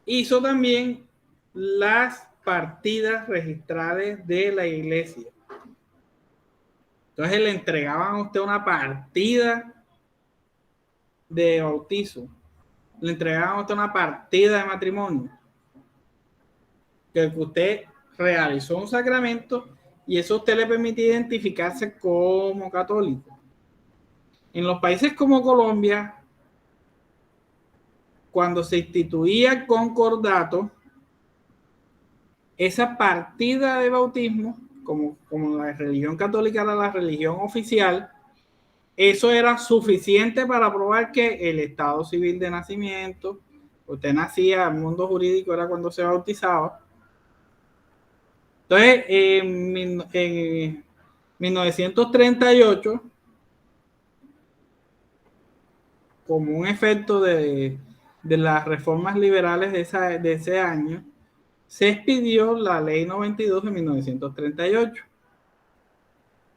Speaker 1: hizo también las partidas registrales de la iglesia. Entonces le entregaban a usted una partida de bautizo, le entregaban a usted una partida de matrimonio, que usted realizó un sacramento y eso a usted le permitía identificarse como católico. En los países como Colombia, cuando se instituía el concordato, esa partida de bautismo, como la religión católica era la religión oficial, eso era suficiente para probar que el estado civil de nacimiento, usted nacía, el mundo jurídico era cuando se bautizaba. Entonces, en 1938, como un efecto de las reformas liberales de ese año, se expidió la Ley 92 de 1938,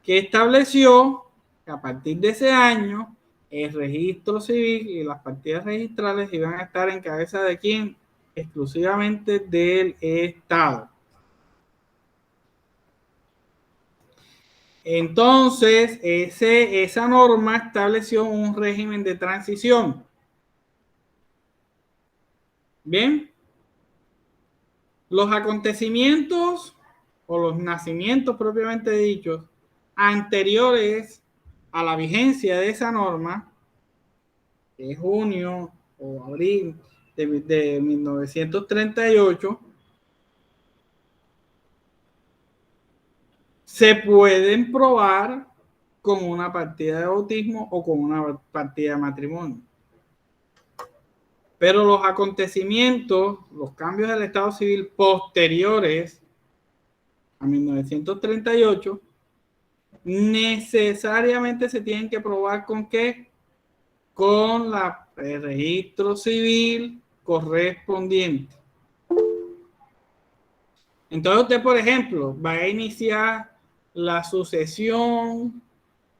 Speaker 1: que estableció que a partir de ese año el registro civil y las partidas registrales iban a estar en cabeza de quién, exclusivamente del Estado. Entonces, esa norma estableció un régimen de transición. Bien, los acontecimientos o los nacimientos propiamente dichos anteriores a la vigencia de esa norma, de junio o abril de 1938, se pueden probar con una partida de bautismo o con una partida de matrimonio. Pero los acontecimientos, los cambios del Estado Civil posteriores a 1938, necesariamente se tienen que probar ¿con qué? Con el registro civil correspondiente. Entonces usted, por ejemplo, va a iniciar la sucesión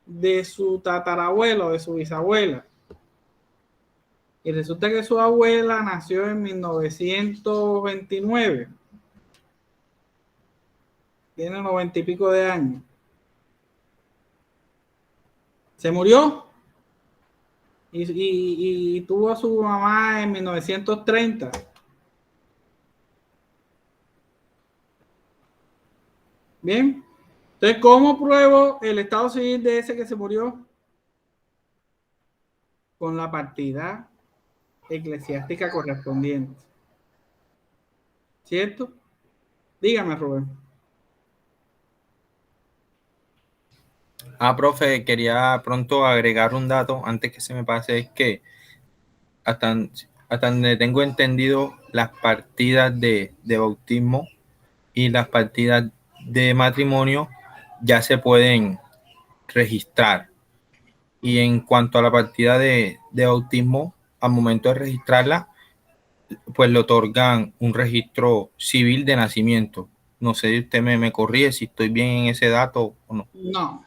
Speaker 1: de su tatarabuela o de su bisabuela. Y resulta que su abuela nació en 1929. Tiene 90 y pico de años. Se murió. Y tuvo a su mamá en 1930. Bien. Entonces, ¿cómo pruebo el estado civil de ese que se murió? Con la partida eclesiástica correspondiente. ¿Cierto? Dígame, Rubén.
Speaker 4: Profe, quería pronto agregar un dato antes que se me pase, es que hasta donde tengo entendido, las partidas de bautismo y las partidas de matrimonio ya se pueden registrar. Y en cuanto a la partida de bautismo, al momento de registrarla, pues le otorgan un registro civil de nacimiento. No sé si usted me corrige si estoy bien en ese dato o no.
Speaker 1: No.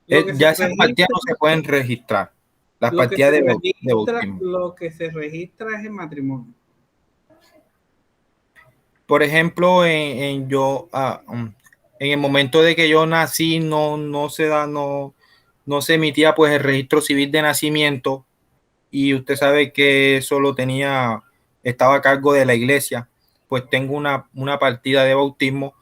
Speaker 4: Ya esas partidas no se pueden registrar. Las partidas de bautismo.
Speaker 1: Lo que se registra es el matrimonio.
Speaker 4: Por ejemplo, en el momento de que yo nací, no se emitía pues el registro civil de nacimiento, y usted sabe que eso estaba a cargo de la iglesia. Pues tengo una partida de bautismo.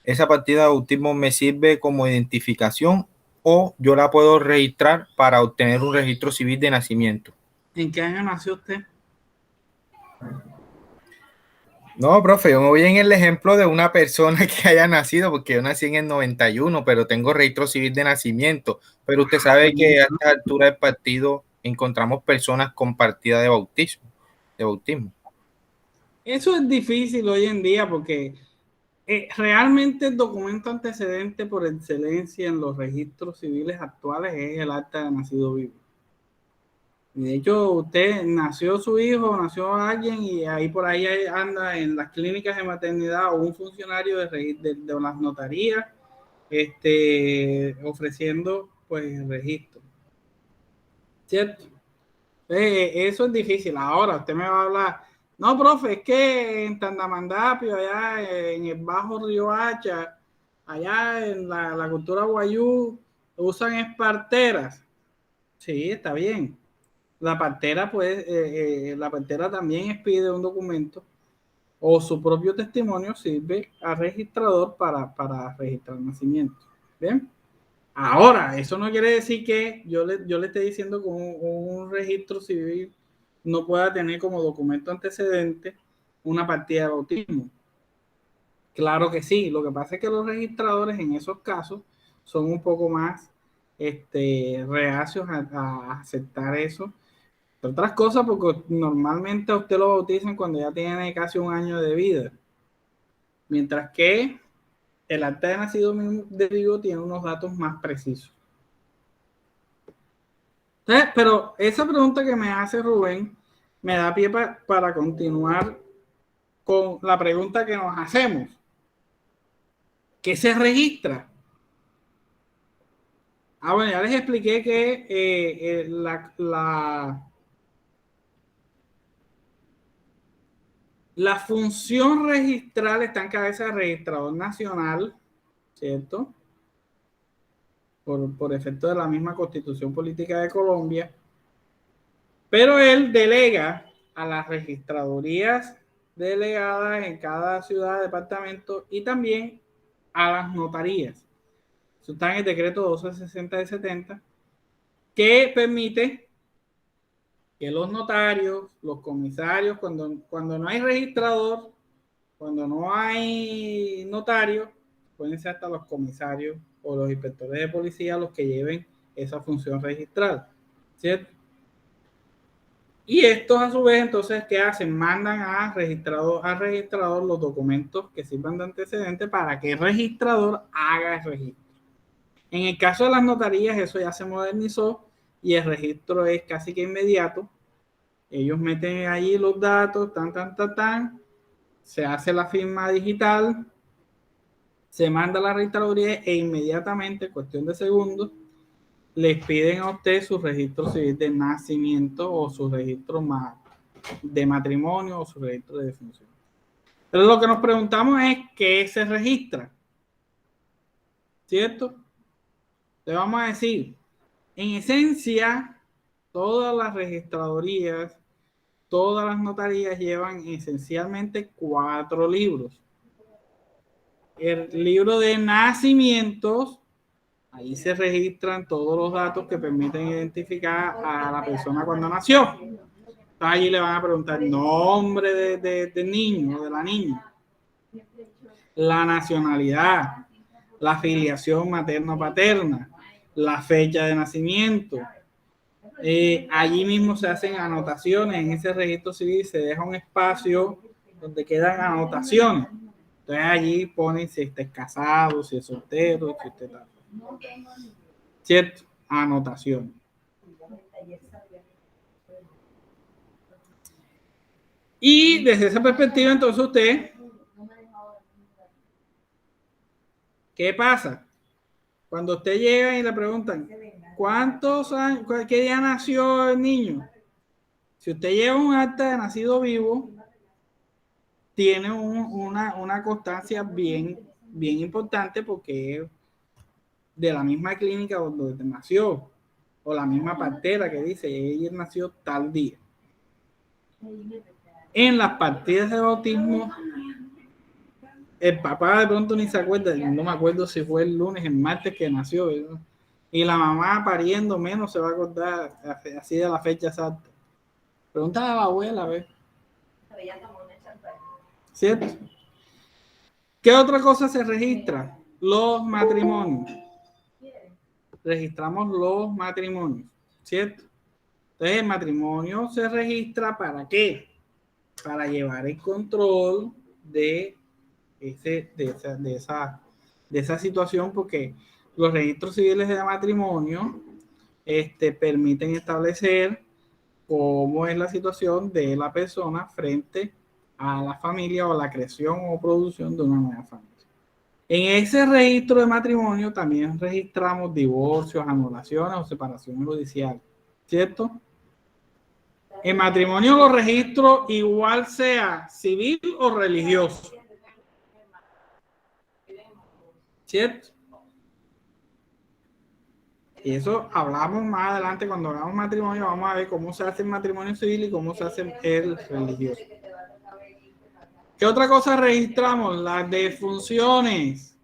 Speaker 4: Esa partida de bautismo me sirve como identificación, o yo la puedo registrar para obtener un registro civil de nacimiento.
Speaker 1: ¿En qué año nació usted?
Speaker 4: No, profe, yo me voy en el ejemplo de una persona que haya nacido, porque yo nací en el 91, pero tengo registro civil de nacimiento. Pero usted sabe que a esta altura del partido encontramos personas con partida de bautismo.
Speaker 1: Eso es difícil hoy en día porque realmente el documento antecedente por excelencia en los registros civiles actuales es el acta de nacido vivo. Y de hecho, usted nació su hijo, nació alguien, y ahí por ahí anda en las clínicas de maternidad o un funcionario de las notarías ofreciendo pues el registro. ¿Cierto? Eso es difícil. Ahora usted me va a hablar, no, profe, es que en Tandamandapio, allá en el Bajo Río Hacha, allá en la cultura guayú, usan esparteras. Sí, está bien. La partera, pues, la partera también expide un documento o su propio testimonio sirve al registrador para registrar el nacimiento. ¿Bien? Ahora, eso no quiere decir que yo le esté diciendo que un registro civil no pueda tener como documento antecedente una partida de bautismo. Claro que sí. Lo que pasa es que los registradores en esos casos son un poco más reacios a aceptar eso. Otras cosas, porque normalmente a usted lo bautizan cuando ya tiene casi un año de vida. Mientras que el acta de nacido de vivo tiene unos datos más precisos. Entonces, pero esa pregunta que me hace Rubén me da pie para continuar con la pregunta que nos hacemos. ¿Qué se registra? Bueno, ya les expliqué que la función registral está en cabeza del registrador nacional, ¿cierto? Por efecto de la misma Constitución Política de Colombia. Pero él delega a las registradurías delegadas en cada ciudad, departamento y también a las notarías. Eso está en el decreto 1260 de 70, que permite que los notarios, los comisarios, cuando no hay registrador, cuando no hay notario, pueden ser hasta los comisarios o los inspectores de policía los que lleven esa función registral, ¿cierto? Y estos a su vez, entonces, ¿qué hacen? Mandan a registrador los documentos que sirvan de antecedente para que el registrador haga el registro. En el caso de las notarías, eso ya se modernizó y el registro es casi que inmediato. Ellos meten allí los datos, se hace la firma digital, se manda a la registraduría e inmediatamente, en cuestión de segundos, les piden a usted su registro civil de nacimiento o su registro de matrimonio o su registro de defunción. Pero lo que nos preguntamos es ¿qué se registra? ¿Cierto? Le vamos a decir, en esencia, todas las registradurías, todas las notarías llevan esencialmente 4 libros. El libro de nacimientos, ahí se registran todos los datos que permiten identificar a la persona cuando nació. Entonces allí le van a preguntar el nombre del niño o de la niña, la nacionalidad, la filiación materno-paterna, la fecha de nacimiento. Allí mismo se hacen anotaciones. En ese registro civil se deja un espacio donde quedan anotaciones. Entonces allí ponen si está casado, si es soltero, si usted está... ¿Cierto? Anotación. Y desde esa perspectiva, entonces usted, ¿qué pasa? Cuando usted llega y le preguntan, ¿cuántos años, qué día nació el niño? Si usted lleva un acta de nacido vivo, tiene una constancia bien importante porque es de la misma clínica donde nació, o la misma partera que dice, ella nació tal día. En las partidas de bautismo, el papá de pronto ni se acuerda, no me acuerdo si fue el lunes, el martes que nació, ¿verdad? Y la mamá pariendo menos se va a acordar así de la fecha exacta. Pregunta a la abuela, a ver. ¿Cierto? ¿Qué otra cosa se registra? Los matrimonios. Registramos los matrimonios, ¿cierto? Entonces el matrimonio se registra ¿para qué? Para llevar el control de esa situación, porque los registros civiles de matrimonio permiten establecer cómo es la situación de la persona frente a la familia o la creación o producción de una nueva familia. En ese registro de matrimonio también registramos divorcios, anulaciones o separaciones judiciales, ¿cierto? En matrimonio lo registro igual sea civil o religioso, ¿cierto? Y eso hablamos más adelante cuando hagamos matrimonio, vamos a ver cómo se hace el matrimonio civil y cómo se hace el religioso. ¿Qué otra cosa registramos? Las defunciones.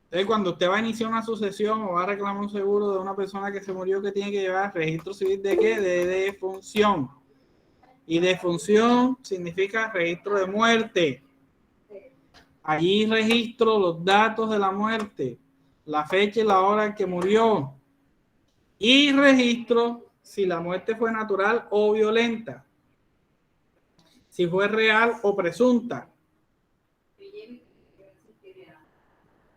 Speaker 1: Entonces, cuando usted va a iniciar una sucesión o va a reclamar un seguro de una persona que se murió, ¿qué tiene que llevar? Registro civil ¿de qué? De defunción. Y defunción significa registro de muerte. Allí registro los datos de la muerte, la fecha y la hora en que murió. Y registro si la muerte fue natural o violenta. Si fue real o presunta.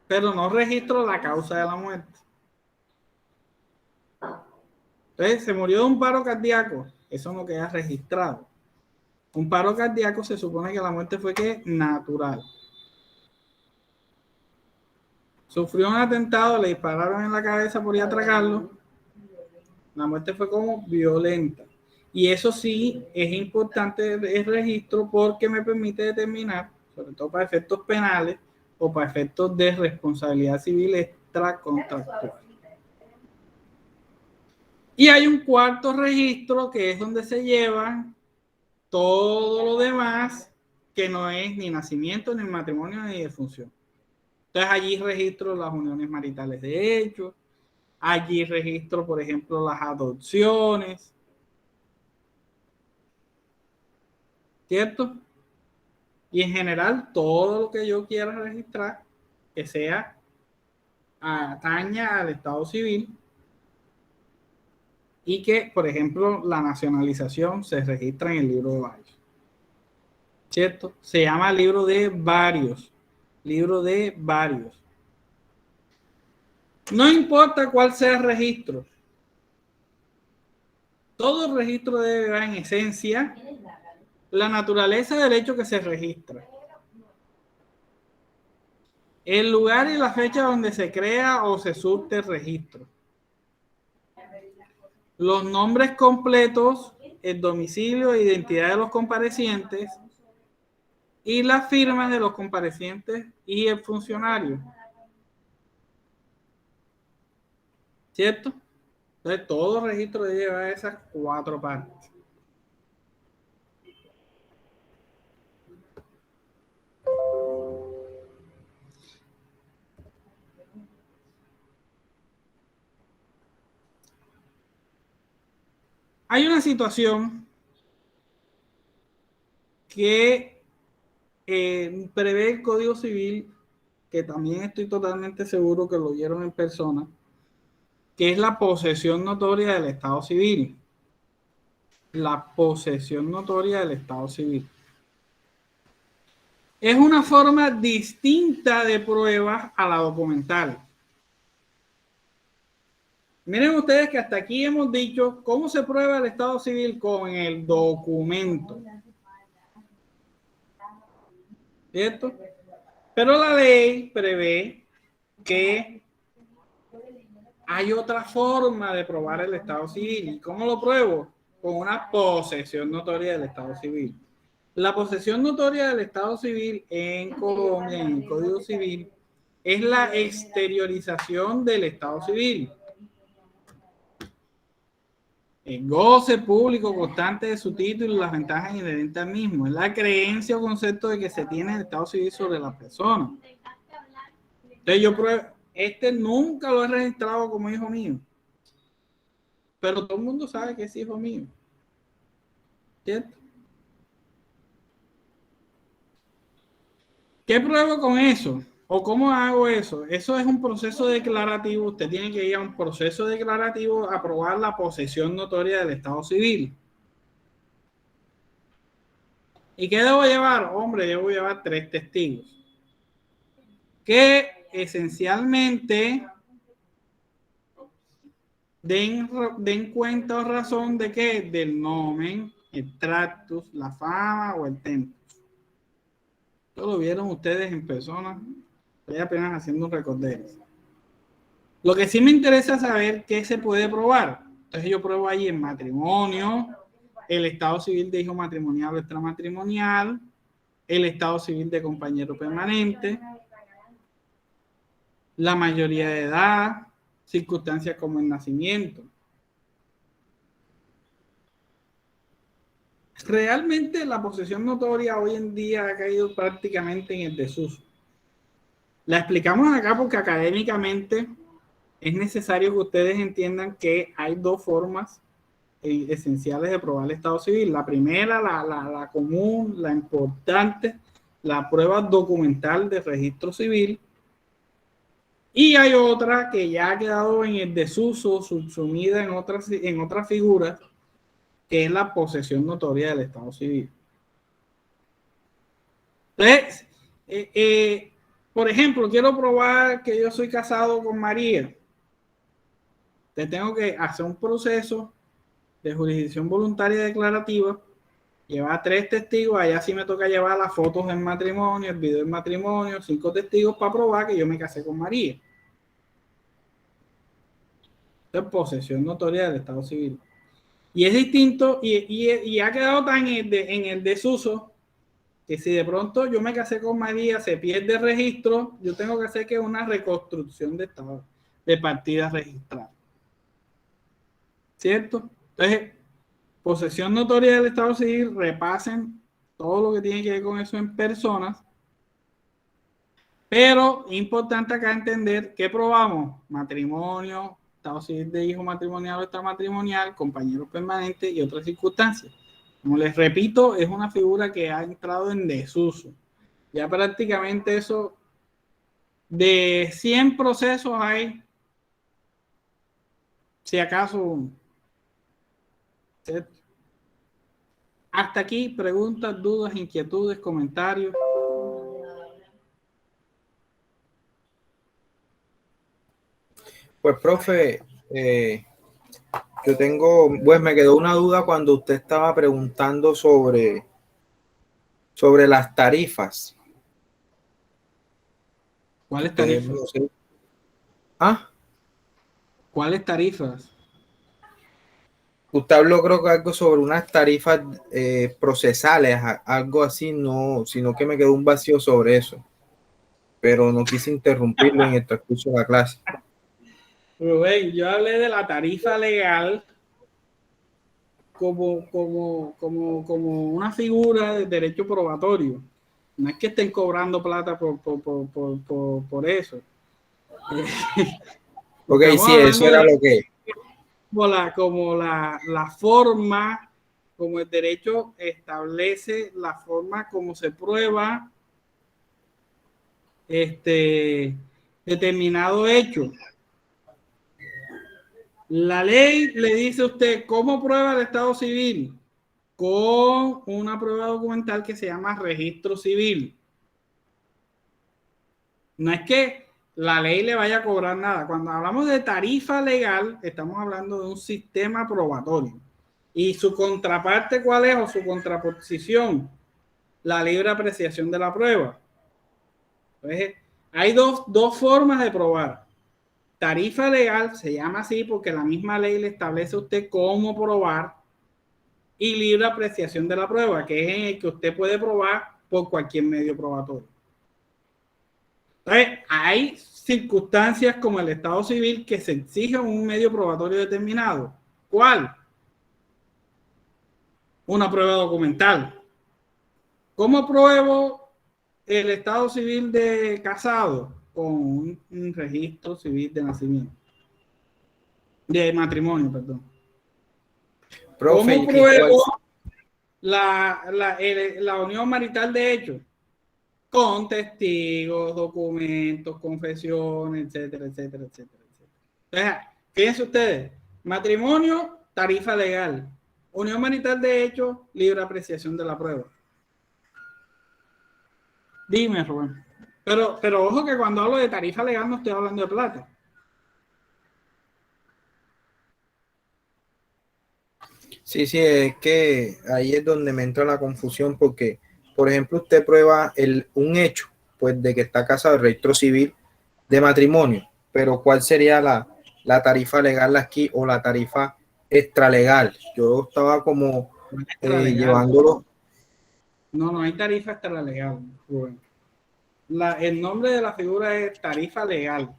Speaker 1: Pero no registro la causa de la muerte. Entonces, se murió de un paro cardíaco. Eso no queda registrado. Un paro cardíaco se supone que la muerte fue ¿qué? Natural. sufrió un atentado, le dispararon en la cabeza por ir a atracarlo. La muerte fue como violenta. Y eso sí es importante el registro porque me permite determinar, sobre todo para efectos penales o para efectos de responsabilidad civil extracontractual. Y hay un cuarto registro que es donde se lleva todo lo demás que no es ni nacimiento, ni matrimonio, ni defunción. Entonces allí registro las uniones maritales de hecho, allí registro, por ejemplo, las adopciones, ¿cierto? Y en general todo lo que yo quiera registrar que sea ataña al estado civil y que, por ejemplo, la nacionalización se registra en el libro de varios, ¿cierto? Se llama libro de varios, No importa cuál sea el registro, todo registro debe ver en esencia la naturaleza del hecho que se registra, el lugar y la fecha donde se crea o se surte el registro, los nombres completos, el domicilio e identidad de los comparecientes y las firmas de los comparecientes y el funcionario. ¿Cierto? Entonces, todo registro debe llevar esas 4 partes. Hay una situación que prevé el Código Civil, que también estoy totalmente seguro que lo vieron en persona, que es la posesión notoria del Estado civil. La posesión notoria del Estado civil. Es una forma distinta de pruebas a la documental. Miren ustedes que hasta aquí hemos dicho cómo se prueba el Estado civil con el documento. ¿Cierto? Pero la ley prevé que hay otra forma de probar el Estado civil. ¿Y cómo lo pruebo? Con una posesión notoria del Estado civil. La posesión notoria del Estado civil en Colombia, en el Código Civil, es la exteriorización del Estado civil. El goce público constante de su título y las ventajas inherentes al mismo. Es la creencia o concepto de que se tiene el Estado civil sobre la persona. Entonces yo pruebo, nunca lo he registrado como hijo mío. Pero todo el mundo sabe que es hijo mío. ¿Cierto? ¿Qué pruebo con eso? ¿O cómo hago eso? Eso es un proceso declarativo. Usted tiene que ir a un proceso declarativo a probar la posesión notoria del Estado civil. ¿Y qué debo llevar? Hombre, debo llevar 3 testigos. Que esencialmente den cuenta o razón de qué, del nomen, el tractus, la fama o el tempus. Esto lo vieron ustedes en persona. Estoy apenas haciendo un recordero. Lo que sí me interesa saber qué se puede probar. Entonces yo pruebo ahí el matrimonio, el estado civil de hijo matrimonial o extramatrimonial, el estado civil de compañero permanente, la mayoría de edad, circunstancias como el nacimiento. Realmente la posesión notoria hoy en día ha caído prácticamente en el desuso. La explicamos acá porque académicamente es necesario que ustedes entiendan que hay 2 formas esenciales de probar el estado civil. La primera, la común, la importante, la prueba documental de registro civil. Y hay otra que ya ha quedado en el desuso, subsumida en otras figuras, que es la posesión notoria del Estado civil. Entonces, por ejemplo, quiero probar que yo soy casado con María. Te tengo que hacer un proceso de jurisdicción voluntaria declarativa llevar 3 testigos, allá sí me toca llevar las fotos del matrimonio, el video del matrimonio, 5 testigos para probar que yo me casé con María. Esto es posesión notoria del Estado civil. Y es distinto, y ha quedado tan en el desuso, que si de pronto yo me casé con María, se pierde el registro, yo tengo que hacer que una reconstrucción de estado, de partidas registradas. ¿Cierto? Entonces, posesión notoria del Estado civil, repasen todo lo que tiene que ver con eso en personas. Pero importante acá entender que probamos matrimonio, Estado civil de hijo matrimonial o extramatrimonial, compañeros permanentes y otras circunstancias. Como les repito, es una figura que ha entrado en desuso. Ya prácticamente eso, de 100 procesos hay, si acaso, ¿cierto? Hasta aquí, preguntas, dudas, inquietudes, comentarios.
Speaker 4: Pues, profe, yo tengo, pues me quedó una duda cuando usted estaba preguntando sobre las tarifas.
Speaker 1: ¿Cuáles tarifas?
Speaker 4: No sé. ¿Ah?
Speaker 1: ¿Cuáles tarifas?
Speaker 4: Usted habló, creo que algo sobre unas tarifas procesales, algo así, no, sino que me quedó un vacío sobre eso. Pero no quise interrumpirlo en el transcurso de la clase.
Speaker 1: Rubén, yo hablé de la tarifa legal como una figura de derecho probatorio. No es que estén cobrando plata por eso.
Speaker 4: Ok, sí, eso era lo que...
Speaker 1: Como la forma, como el derecho establece la forma como se prueba determinado hecho. La ley le dice a usted cómo prueba el Estado civil con una prueba documental que se llama registro civil. No es que la ley le vaya a cobrar nada. Cuando hablamos de tarifa legal, estamos hablando de un sistema probatorio. ¿Y su contraparte cuál es o su contraposición? La libre apreciación de la prueba. Entonces, hay dos formas de probar. Tarifa legal se llama así porque la misma ley le establece a usted cómo probar, y libre apreciación de la prueba, que es en el que usted puede probar por cualquier medio probatorio. Entonces, hay circunstancias como el Estado civil que se exige un medio probatorio determinado. ¿Cuál? Una prueba documental. ¿Cómo pruebo el Estado civil de casado? Con un registro civil de nacimiento. De matrimonio, perdón.
Speaker 4: Profe,
Speaker 1: ¿Cómo pruebo la unión marital de hecho? Con testigos, documentos, confesiones, etcétera, etcétera, etcétera, etcétera. Entonces, fíjense ustedes, matrimonio, tarifa legal. Unión marital de hecho, libre apreciación de la prueba. Dime, Rubén. Pero ojo que cuando hablo de tarifa legal no estoy hablando de plata.
Speaker 4: Sí, es que ahí es donde me entra la confusión porque, por ejemplo, usted prueba un hecho, pues de que está casado, el registro civil de matrimonio, pero ¿cuál sería la tarifa legal aquí o la tarifa extralegal? Yo estaba como llevándolo.
Speaker 1: No hay tarifa extralegal, Rubén. El nombre de la figura es tarifa legal.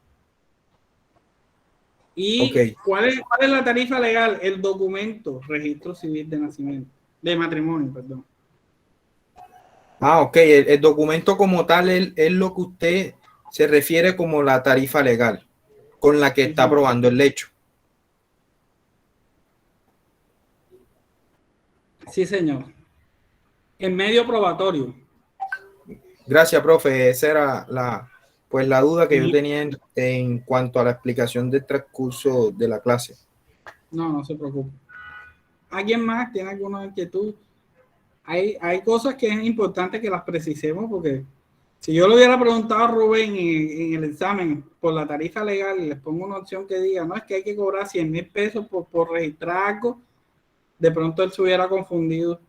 Speaker 1: ¿Y
Speaker 4: okay.
Speaker 1: ¿Cuál es la tarifa legal? El documento, registro civil de nacimiento, de matrimonio, perdón.
Speaker 4: Ah, ok, el documento como tal es lo que usted se refiere como la tarifa legal con la que está aprobando el hecho.
Speaker 1: Sí, señor. En medio probatorio.
Speaker 4: Gracias, profe. Esa era la duda que yo tenía en cuanto a la explicación del transcurso de la clase.
Speaker 1: No se preocupe. ¿Alguien más tiene alguna inquietud? Hay cosas que es importante que las precisemos porque si yo le hubiera preguntado a Rubén en el examen por la tarifa legal y les pongo una opción que diga, no, es que hay que cobrar 100,000 pesos por registrar algo, de pronto él se hubiera confundido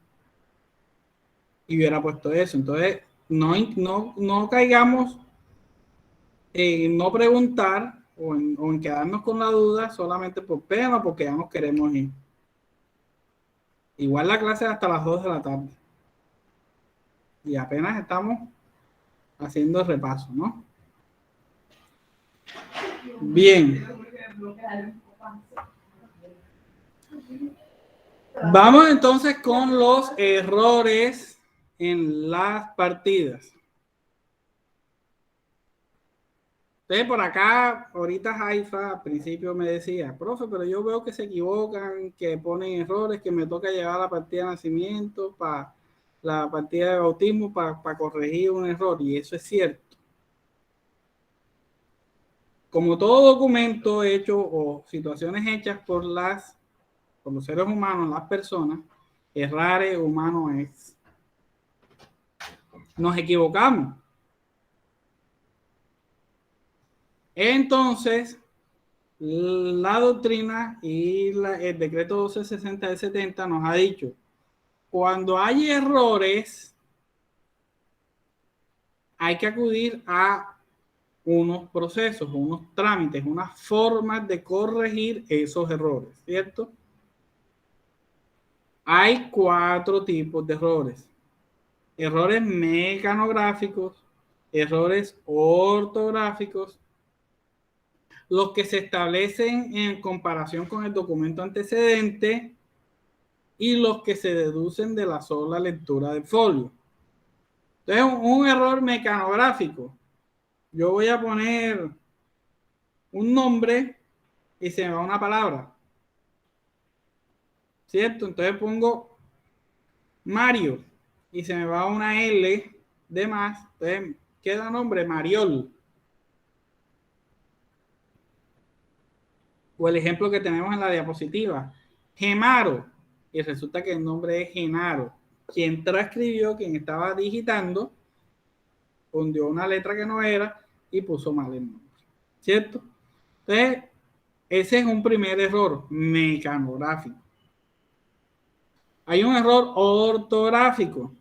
Speaker 1: y hubiera puesto eso. Entonces, no caigamos en no preguntar o en quedarnos con la duda solamente por pena o porque ya nos queremos ir. Igual la clase es hasta las 2 de la tarde. Y apenas estamos haciendo el repaso, ¿no? Bien. Vamos entonces con los errores en las partidas. Entonces, por acá, ahorita Haifa al principio me decía, profe, pero yo veo que se equivocan, que ponen errores, que me toca llevar la partida de nacimiento para la partida de bautismo para corregir un error. Y eso es cierto. Como todo documento hecho o situaciones hechas por los seres humanos, las personas, errare humano es. Nos equivocamos. Entonces, la doctrina y el decreto 1260 de 70 nos ha dicho, cuando hay errores, hay que acudir a unos procesos, unos trámites, unas formas de corregir esos errores, ¿cierto? Hay 4 tipos de errores. Errores mecanográficos, errores ortográficos, los que se establecen en comparación con el documento antecedente y los que se deducen de la sola lectura del folio. Entonces, un error mecanográfico. Yo voy a poner un nombre y se me va una palabra. ¿Cierto? Entonces pongo Mario y se me va una L de más. Entonces queda nombre Mariol. O el ejemplo que tenemos en la diapositiva, Gemaro, y resulta que el nombre es Genaro. Quien transcribió, quien estaba digitando, hundió una letra que no era y puso mal el nombre, ¿cierto? Entonces, ese es un primer error mecanográfico. Hay un error ortográfico.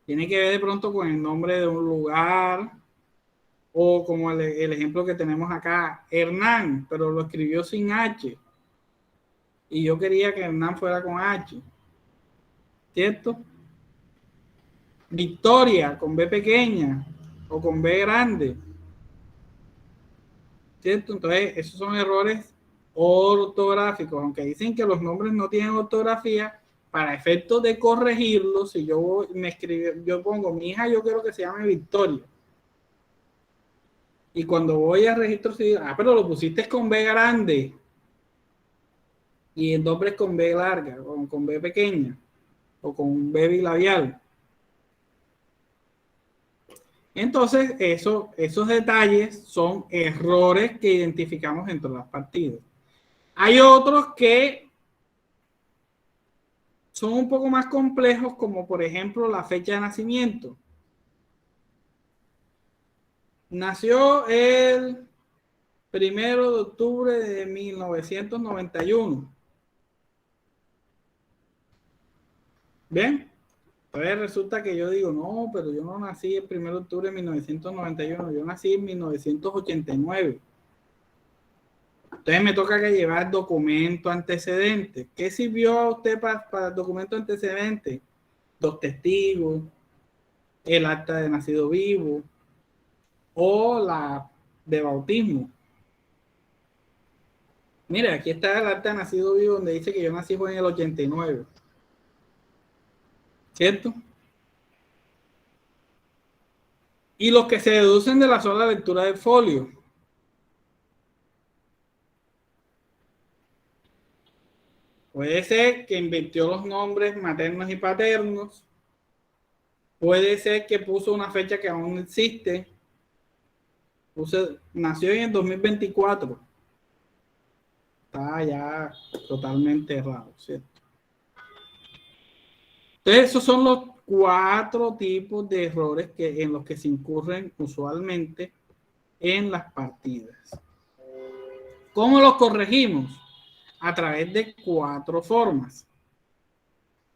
Speaker 1: Tiene que ver de pronto con el nombre de un lugar, o como el ejemplo que tenemos acá, Hernán, pero lo escribió sin H. Y yo quería que Hernán fuera con H. ¿Cierto? Victoria, con B pequeña o con B grande. ¿Cierto? Entonces, esos son errores ortográficos. Aunque dicen que los nombres no tienen ortografía, para efectos de corregirlos, si yo yo pongo mi hija, yo quiero que se llame Victoria. Y cuando voy a registro civil, pero lo pusiste con B grande. Y el nombre es con B larga, o con B pequeña, o con B bilabial. Entonces, esos detalles son errores que identificamos dentro de las partidas. Hay otros que son un poco más complejos, como por ejemplo la fecha de nacimiento. Nació el 1 de octubre de 1991. ¿Bien? Entonces resulta que yo digo, no, pero yo no nací el 1 de octubre de 1991, yo nací en 1989. Entonces me toca que llevar documento antecedente. ¿Qué sirvió a usted para el documento antecedente? 2 testigos, el acta de nacido vivo o la de bautismo. Mire, aquí está el acta de nacido vivo donde dice que yo nací fue en el 89. ¿Cierto? Y los que se deducen de la sola lectura del folio. Puede ser que invirtió los nombres maternos y paternos. Puede ser que puso una fecha que aún no existe. Nació en el 2024. Está ya totalmente errado, ¿cierto? Entonces, esos son los 4 tipos de errores en los que se incurren usualmente en las partidas. ¿Cómo los corregimos? A través de 4 formas.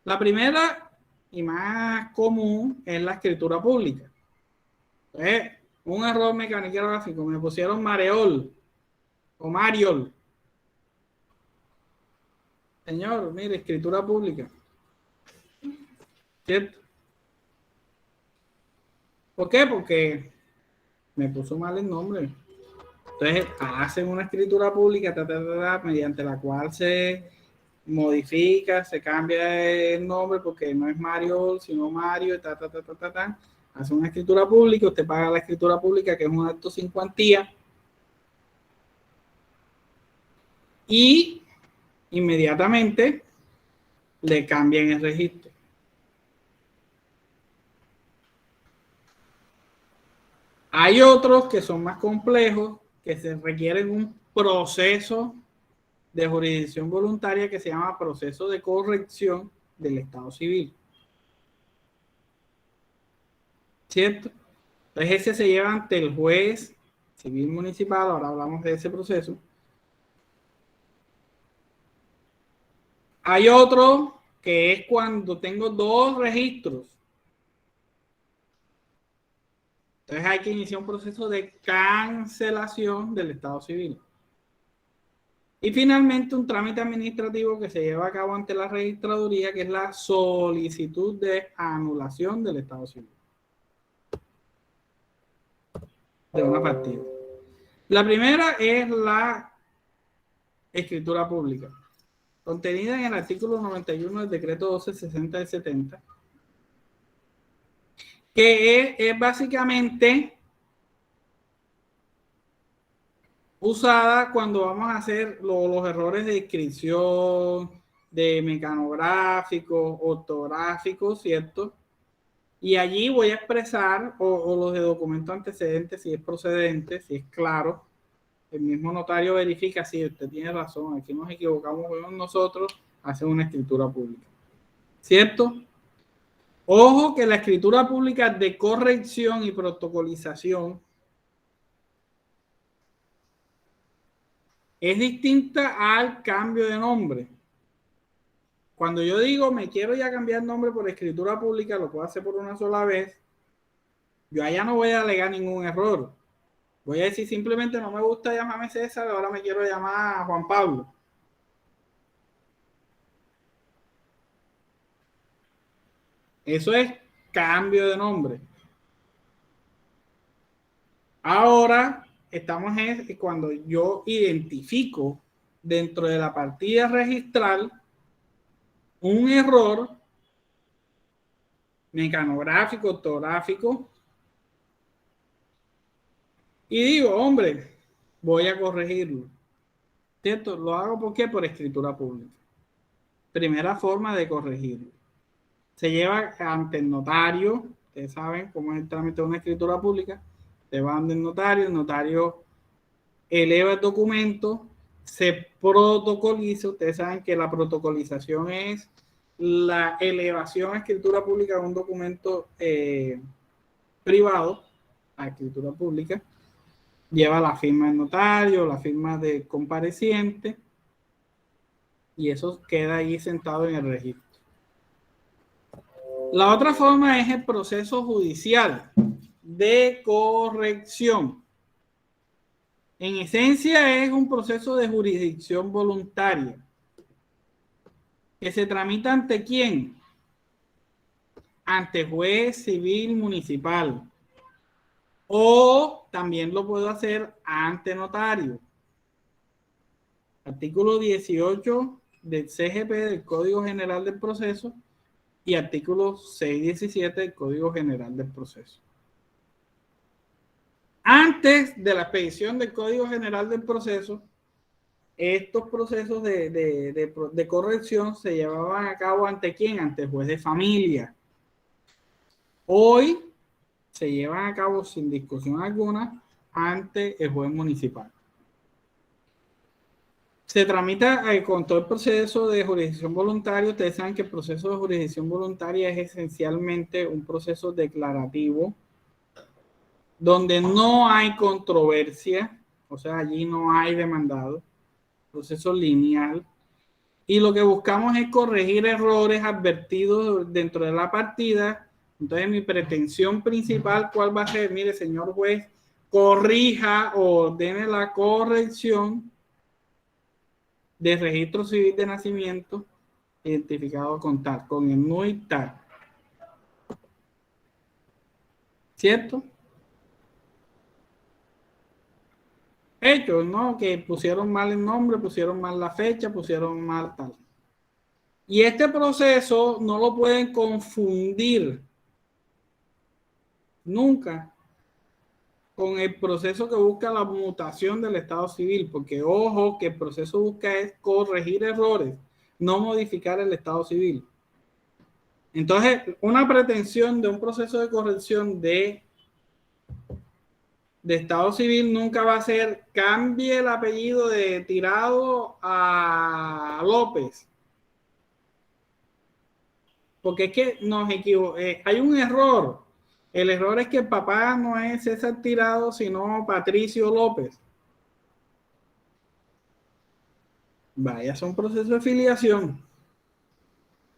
Speaker 1: La primera y más común es la escritura pública. Entonces, un error mecanográfico, me pusieron Mareol o Mariol. Señor, mire, escritura pública. ¿Cierto? ¿Por qué? Porque me puso mal el nombre. Entonces, hacen una escritura pública mediante la cual se modifica, se cambia el nombre porque no es Mario, sino Mario, hace una escritura pública, usted paga la escritura pública, que es un acto sin cuantía, y inmediatamente le cambian el registro. Hay otros que son más complejos, que se requieren un proceso de jurisdicción voluntaria que se llama proceso de corrección del Estado civil. ¿Cierto? Entonces ese se lleva ante el juez civil municipal, ahora hablamos de ese proceso. Hay otro que es cuando tengo dos registros. Entonces hay que iniciar un proceso de cancelación del Estado civil. Y finalmente un trámite administrativo que se lleva a cabo ante la registraduría, que es la solicitud de anulación del Estado civil de una partida. La primera es la escritura pública, contenida en el artículo 91 del decreto 1260 del 70, que es básicamente usada cuando vamos a hacer los errores de inscripción, de mecanográficos, ortográficos, ¿cierto? Y allí voy a expresar, o los de documento antecedente, si es procedente, si es claro. El mismo notario verifica si usted tiene razón, aquí nos equivocamos nosotros, hace una escritura pública. ¿Cierto? Ojo que la escritura pública de corrección y protocolización es distinta al cambio de nombre. Cuando yo digo me quiero ya cambiar el nombre por escritura pública, lo puedo hacer por una sola vez. Yo allá no voy a alegar ningún error. Voy a decir simplemente no me gusta llamarme César, ahora me quiero llamar Juan Pablo. Eso es cambio de nombre. Ahora estamos cuando yo identifico dentro de la partida registral un error mecanográfico, ortográfico, y digo, hombre, voy a corregirlo. ¿Cierto? Lo hago ¿por qué? Por escritura pública. Primera forma de corregirlo. Se lleva ante el notario. Ustedes saben cómo es el trámite de una escritura pública. Se va ante el notario eleva el documento, se protocoliza. Ustedes saben que la protocolización es la elevación a escritura pública de un documento privado a escritura pública. Lleva la firma del notario, la firma del compareciente, y eso queda ahí sentado en el registro. La otra forma es el proceso judicial de corrección. En esencia es un proceso de jurisdicción voluntaria que se tramita ante ¿quién? Ante juez civil municipal. O también lo puedo hacer ante notario. Artículo 18 del CGP, del Código General del Proceso, y artículo 617 del Código General del Proceso. Antes de la expedición del Código General del Proceso, estos procesos de corrección se llevaban a cabo ante ¿quién? Ante el juez de familia. Hoy se llevan a cabo sin discusión alguna ante el juez municipal. Se tramita con todo el proceso de jurisdicción voluntaria. Ustedes saben que el proceso de jurisdicción voluntaria es esencialmente un proceso declarativo donde no hay controversia, o sea, allí no hay demandado, proceso lineal, y lo que buscamos es corregir errores advertidos dentro de la partida. Entonces mi pretensión principal, ¿cuál va a ser? Mire, señor juez, corrija o ordene la corrección del registro civil de nacimiento identificado con tal, con el NUI tal. ¿Cierto? Hechos, ¿no? Que pusieron mal el nombre, pusieron mal la fecha, pusieron mal tal. Y este proceso no lo pueden confundir nunca con el proceso que busca la mutación del estado civil, porque ojo que el proceso busca es corregir errores, no modificar el estado civil. Entonces, una pretensión de un proceso de corrección de estado civil nunca va a ser cambie el apellido de Tirado a López. Porque es que nos equivocamos, hay un error. El error es que el papá no es César Tirado, sino Patricio López. Vaya, son procesos de filiación.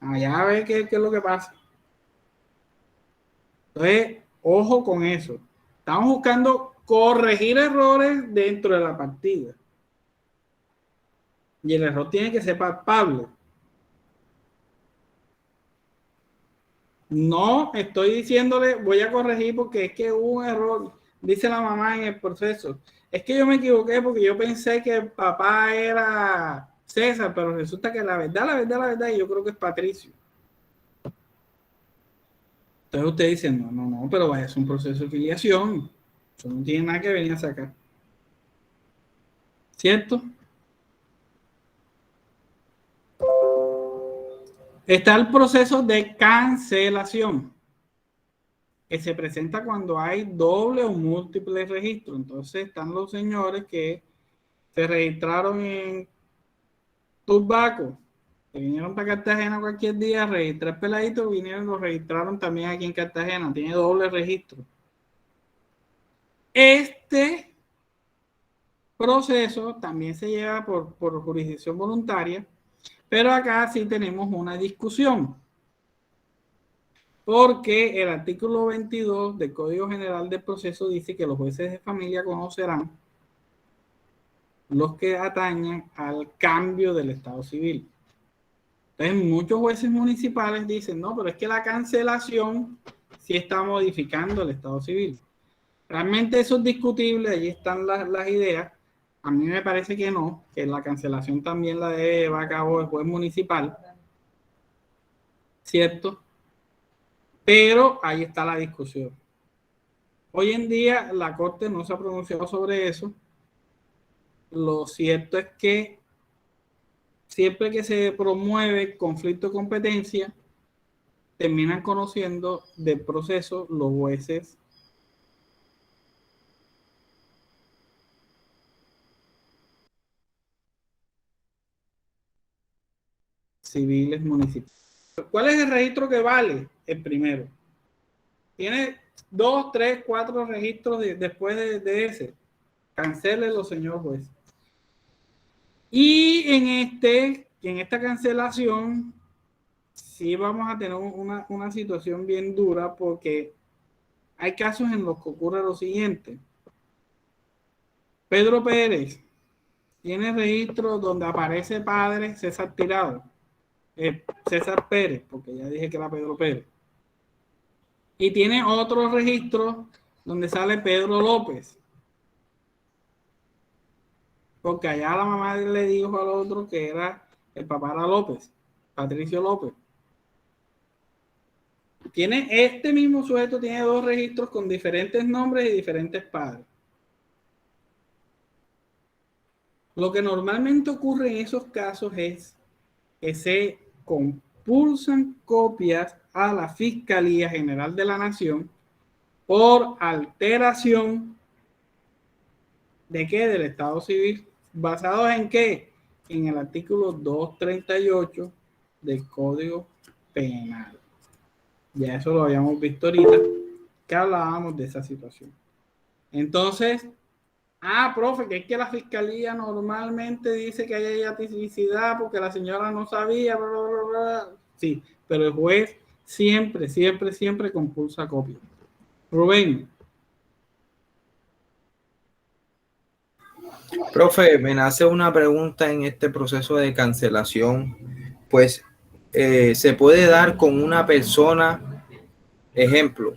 Speaker 1: Allá a ver qué es lo que pasa. Entonces, ojo con eso. Estamos buscando corregir errores dentro de la partida. Y el error tiene que ser palpable. No estoy diciéndole voy a corregir porque es que hubo un error, dice la mamá en el proceso. Es que yo me equivoqué porque yo pensé que el papá era César, pero resulta que la verdad, yo creo que es Patricio. Entonces usted dice, no, pero vaya, es un proceso de filiación. Eso no tiene nada que venir a sacar. ¿Cierto? Está el proceso de cancelación, que se presenta cuando hay doble o múltiple registro. Entonces están los señores que se registraron en Turbaco, que vinieron para Cartagena cualquier día, registrar peladitos, vinieron y lo registraron también aquí en Cartagena. Tiene doble registro. Este proceso también se lleva por jurisdicción voluntaria, pero acá sí tenemos una discusión. Porque el artículo 22 del Código General del Proceso dice que los jueces de familia conocerán los que atañen al cambio del estado civil. Entonces, muchos jueces municipales dicen, no, pero es que la cancelación sí está modificando el estado civil. Realmente eso es discutible, allí están las ideas. A mí me parece que no, que la cancelación también la debe llevar a cabo el juez municipal. ¿Cierto? Pero ahí está la discusión. Hoy en día la Corte no se ha pronunciado sobre eso. Lo cierto es que siempre que se promueve conflicto de competencia, terminan conociendo del proceso los jueces civiles municipales. ¿Cuál es el registro que vale? El primero. Tiene 2, 3, 4 registros después de ese. Cancélelo, señor juez. Y en esta cancelación sí vamos a tener una situación bien dura porque hay casos en los que ocurre lo siguiente. Pedro Pérez tiene registro donde aparece padre César Tirado. César Pérez, porque ya dije que era Pedro Pérez. Y tiene otro registro donde sale Pedro López. Porque allá la mamá le dijo al otro que era el papá era López, Patricio López. Tiene este mismo sujeto, tiene 2 registros con diferentes nombres y diferentes padres. Lo que normalmente ocurre en esos casos es que se compulsan copias a la Fiscalía General de la Nación por alteración ¿de qué? Del Estado Civil. ¿Basados en qué? En el artículo 238 del Código Penal. Ya eso lo habíamos visto ahorita, que hablábamos de esa situación. Entonces, Ah, profe, que es que la fiscalía normalmente dice que hay atipicidad porque la señora no sabía, bla, bla, bla, bla. Sí, pero el juez siempre, siempre, siempre compulsa copia. Rubén.
Speaker 4: Profe, me nace una pregunta en este proceso de cancelación. Pues se puede dar con una persona, ejemplo,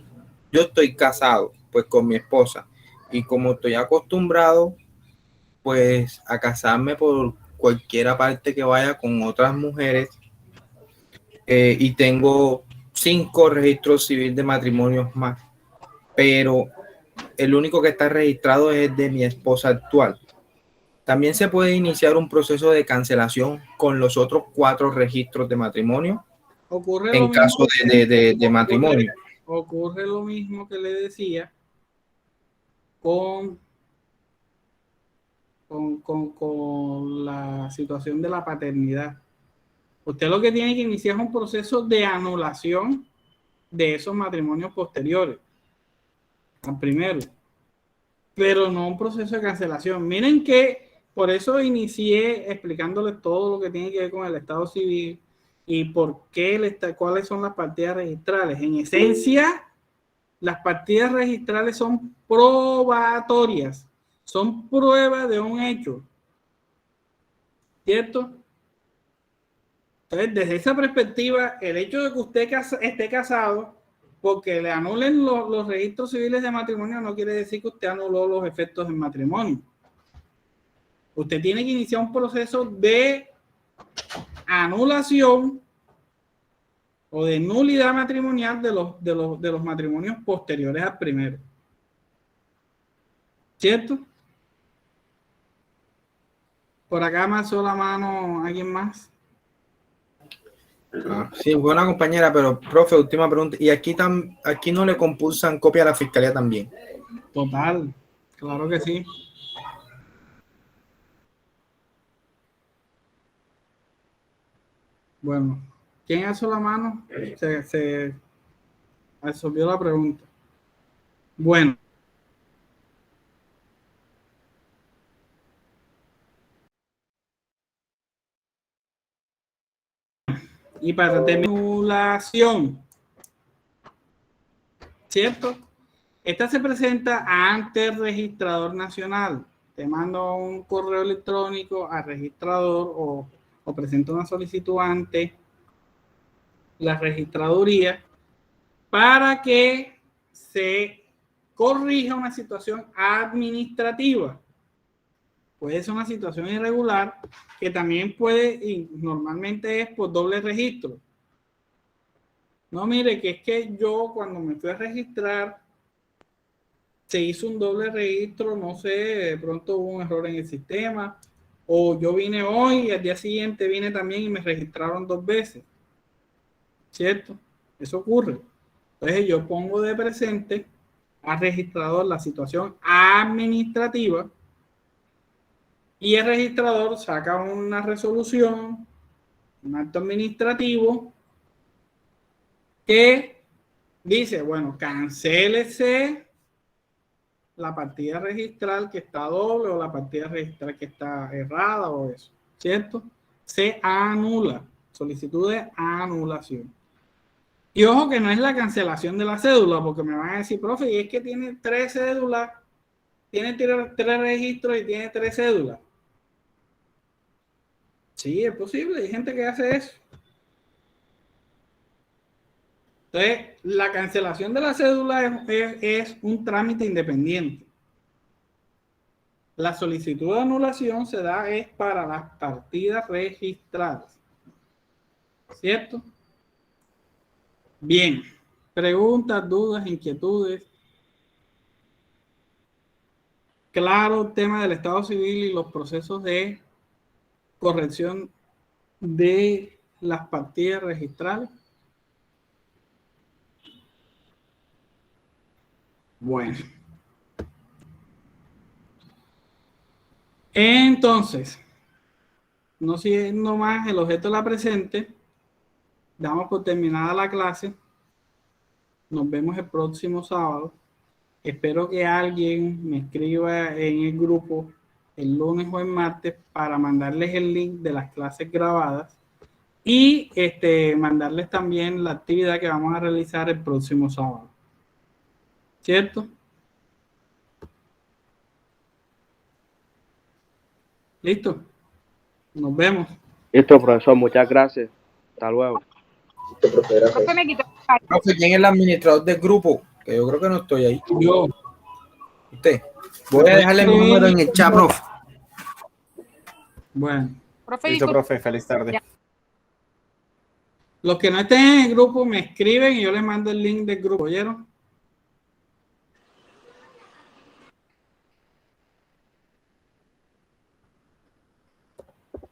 Speaker 4: yo estoy casado pues con mi esposa y como estoy acostumbrado pues a casarme por cualquiera parte que vaya con otras mujeres y tengo 5 registros civiles de matrimonios más, pero el único que está registrado es de mi esposa actual. También se puede iniciar un proceso de cancelación con los otros 4 registros de matrimonio
Speaker 1: Ocurre
Speaker 4: en
Speaker 1: lo mismo,
Speaker 4: caso de matrimonio.
Speaker 1: ocurre lo mismo que le decía con la situación de la paternidad. Usted lo que tiene que iniciar es un proceso de anulación de esos matrimonios posteriores al primero, pero no un proceso de cancelación. Miren que por eso inicié explicándoles todo lo que tiene que ver con el Estado civil y por qué cuáles son las partidas registrales. En esencia, las partidas registrales son probatorias, son pruebas de un hecho, ¿cierto? Entonces, desde esa perspectiva, el hecho de que usted esté casado, porque le anulen los registros civiles de matrimonio, no quiere decir que usted anuló los efectos del matrimonio. Usted tiene que iniciar un proceso de anulación o de nulidad matrimonial de los matrimonios posteriores al primero. ¿Cierto? Por acá me alzó la mano alguien más.
Speaker 4: Sí, buena compañera, pero profe, última pregunta. ¿Y aquí no le compulsan copia a la fiscalía también?
Speaker 1: Total, claro que sí. Bueno, ¿quién alzó la mano? Se resolvió la pregunta. Bueno. Y para terminación, ¿cierto? Esta se presenta ante el registrador nacional. Te mando un correo electrónico al registrador o presenta una solicitud ante la registraduría para que se corrija una situación administrativa. Puede ser una situación irregular que también puede, y normalmente es por doble registro. No, mire, que es que yo cuando me fui a registrar se hizo un doble registro, no sé, de pronto hubo un error en el sistema, o yo vine hoy y al día siguiente vine también y me registraron 2 veces. ¿Cierto? Eso ocurre. Entonces yo pongo de presente al registrador la situación administrativa y el registrador saca una resolución, un acto administrativo que dice, bueno, cancélese la partida registral que está doble o la partida registral que está errada o eso, ¿cierto? Se anula, solicitud de anulación. Y ojo que no es la cancelación de la cédula, porque me van a decir, profe, y es que tiene 3 cédulas, tiene 3 registros y tiene 3 cédulas. Sí, es posible, hay gente que hace eso. Entonces, la cancelación de la cédula es un trámite independiente. La solicitud de anulación se da es para las partidas registradas. ¿Cierto? Bien. Preguntas, dudas, inquietudes. Claro, tema del Estado Civil y los procesos de corrección de las partidas registrales. Bueno. Entonces, no siendo más el objeto de la presente, damos por terminada la clase. Nos vemos el próximo sábado. Espero que alguien me escriba en el grupo el lunes o el martes para mandarles el link de las clases grabadas y mandarles también la actividad que vamos a realizar el próximo sábado. ¿Cierto? ¿Listo? Nos vemos.
Speaker 10: Listo, profesor, muchas gracias. Hasta luego.
Speaker 9: Profe, me quitó.
Speaker 4: Profe, ¿quién es el administrador del grupo? Que yo creo que no estoy ahí.
Speaker 1: Yo.
Speaker 4: Usted. Voy a dejarle mi número en el chat, profe.
Speaker 1: Bueno.
Speaker 9: Profe,
Speaker 6: Listo,
Speaker 9: disculpe.
Speaker 6: profe, feliz tarde.
Speaker 9: Ya.
Speaker 1: Los que no estén en el grupo me escriben y yo les mando el link del grupo. ¿Oyeron?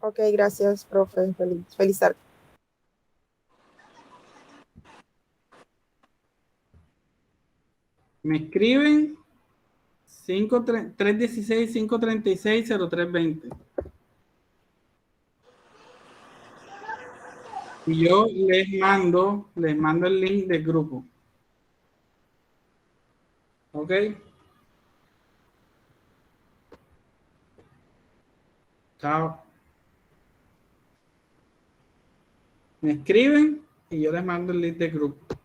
Speaker 5: Ok, gracias, profe. Feliz tarde.
Speaker 1: Me escriben 316-536-0320. Y yo les mando el link del grupo. ¿Ok? Chao. Me escriben y yo les mando el link del grupo.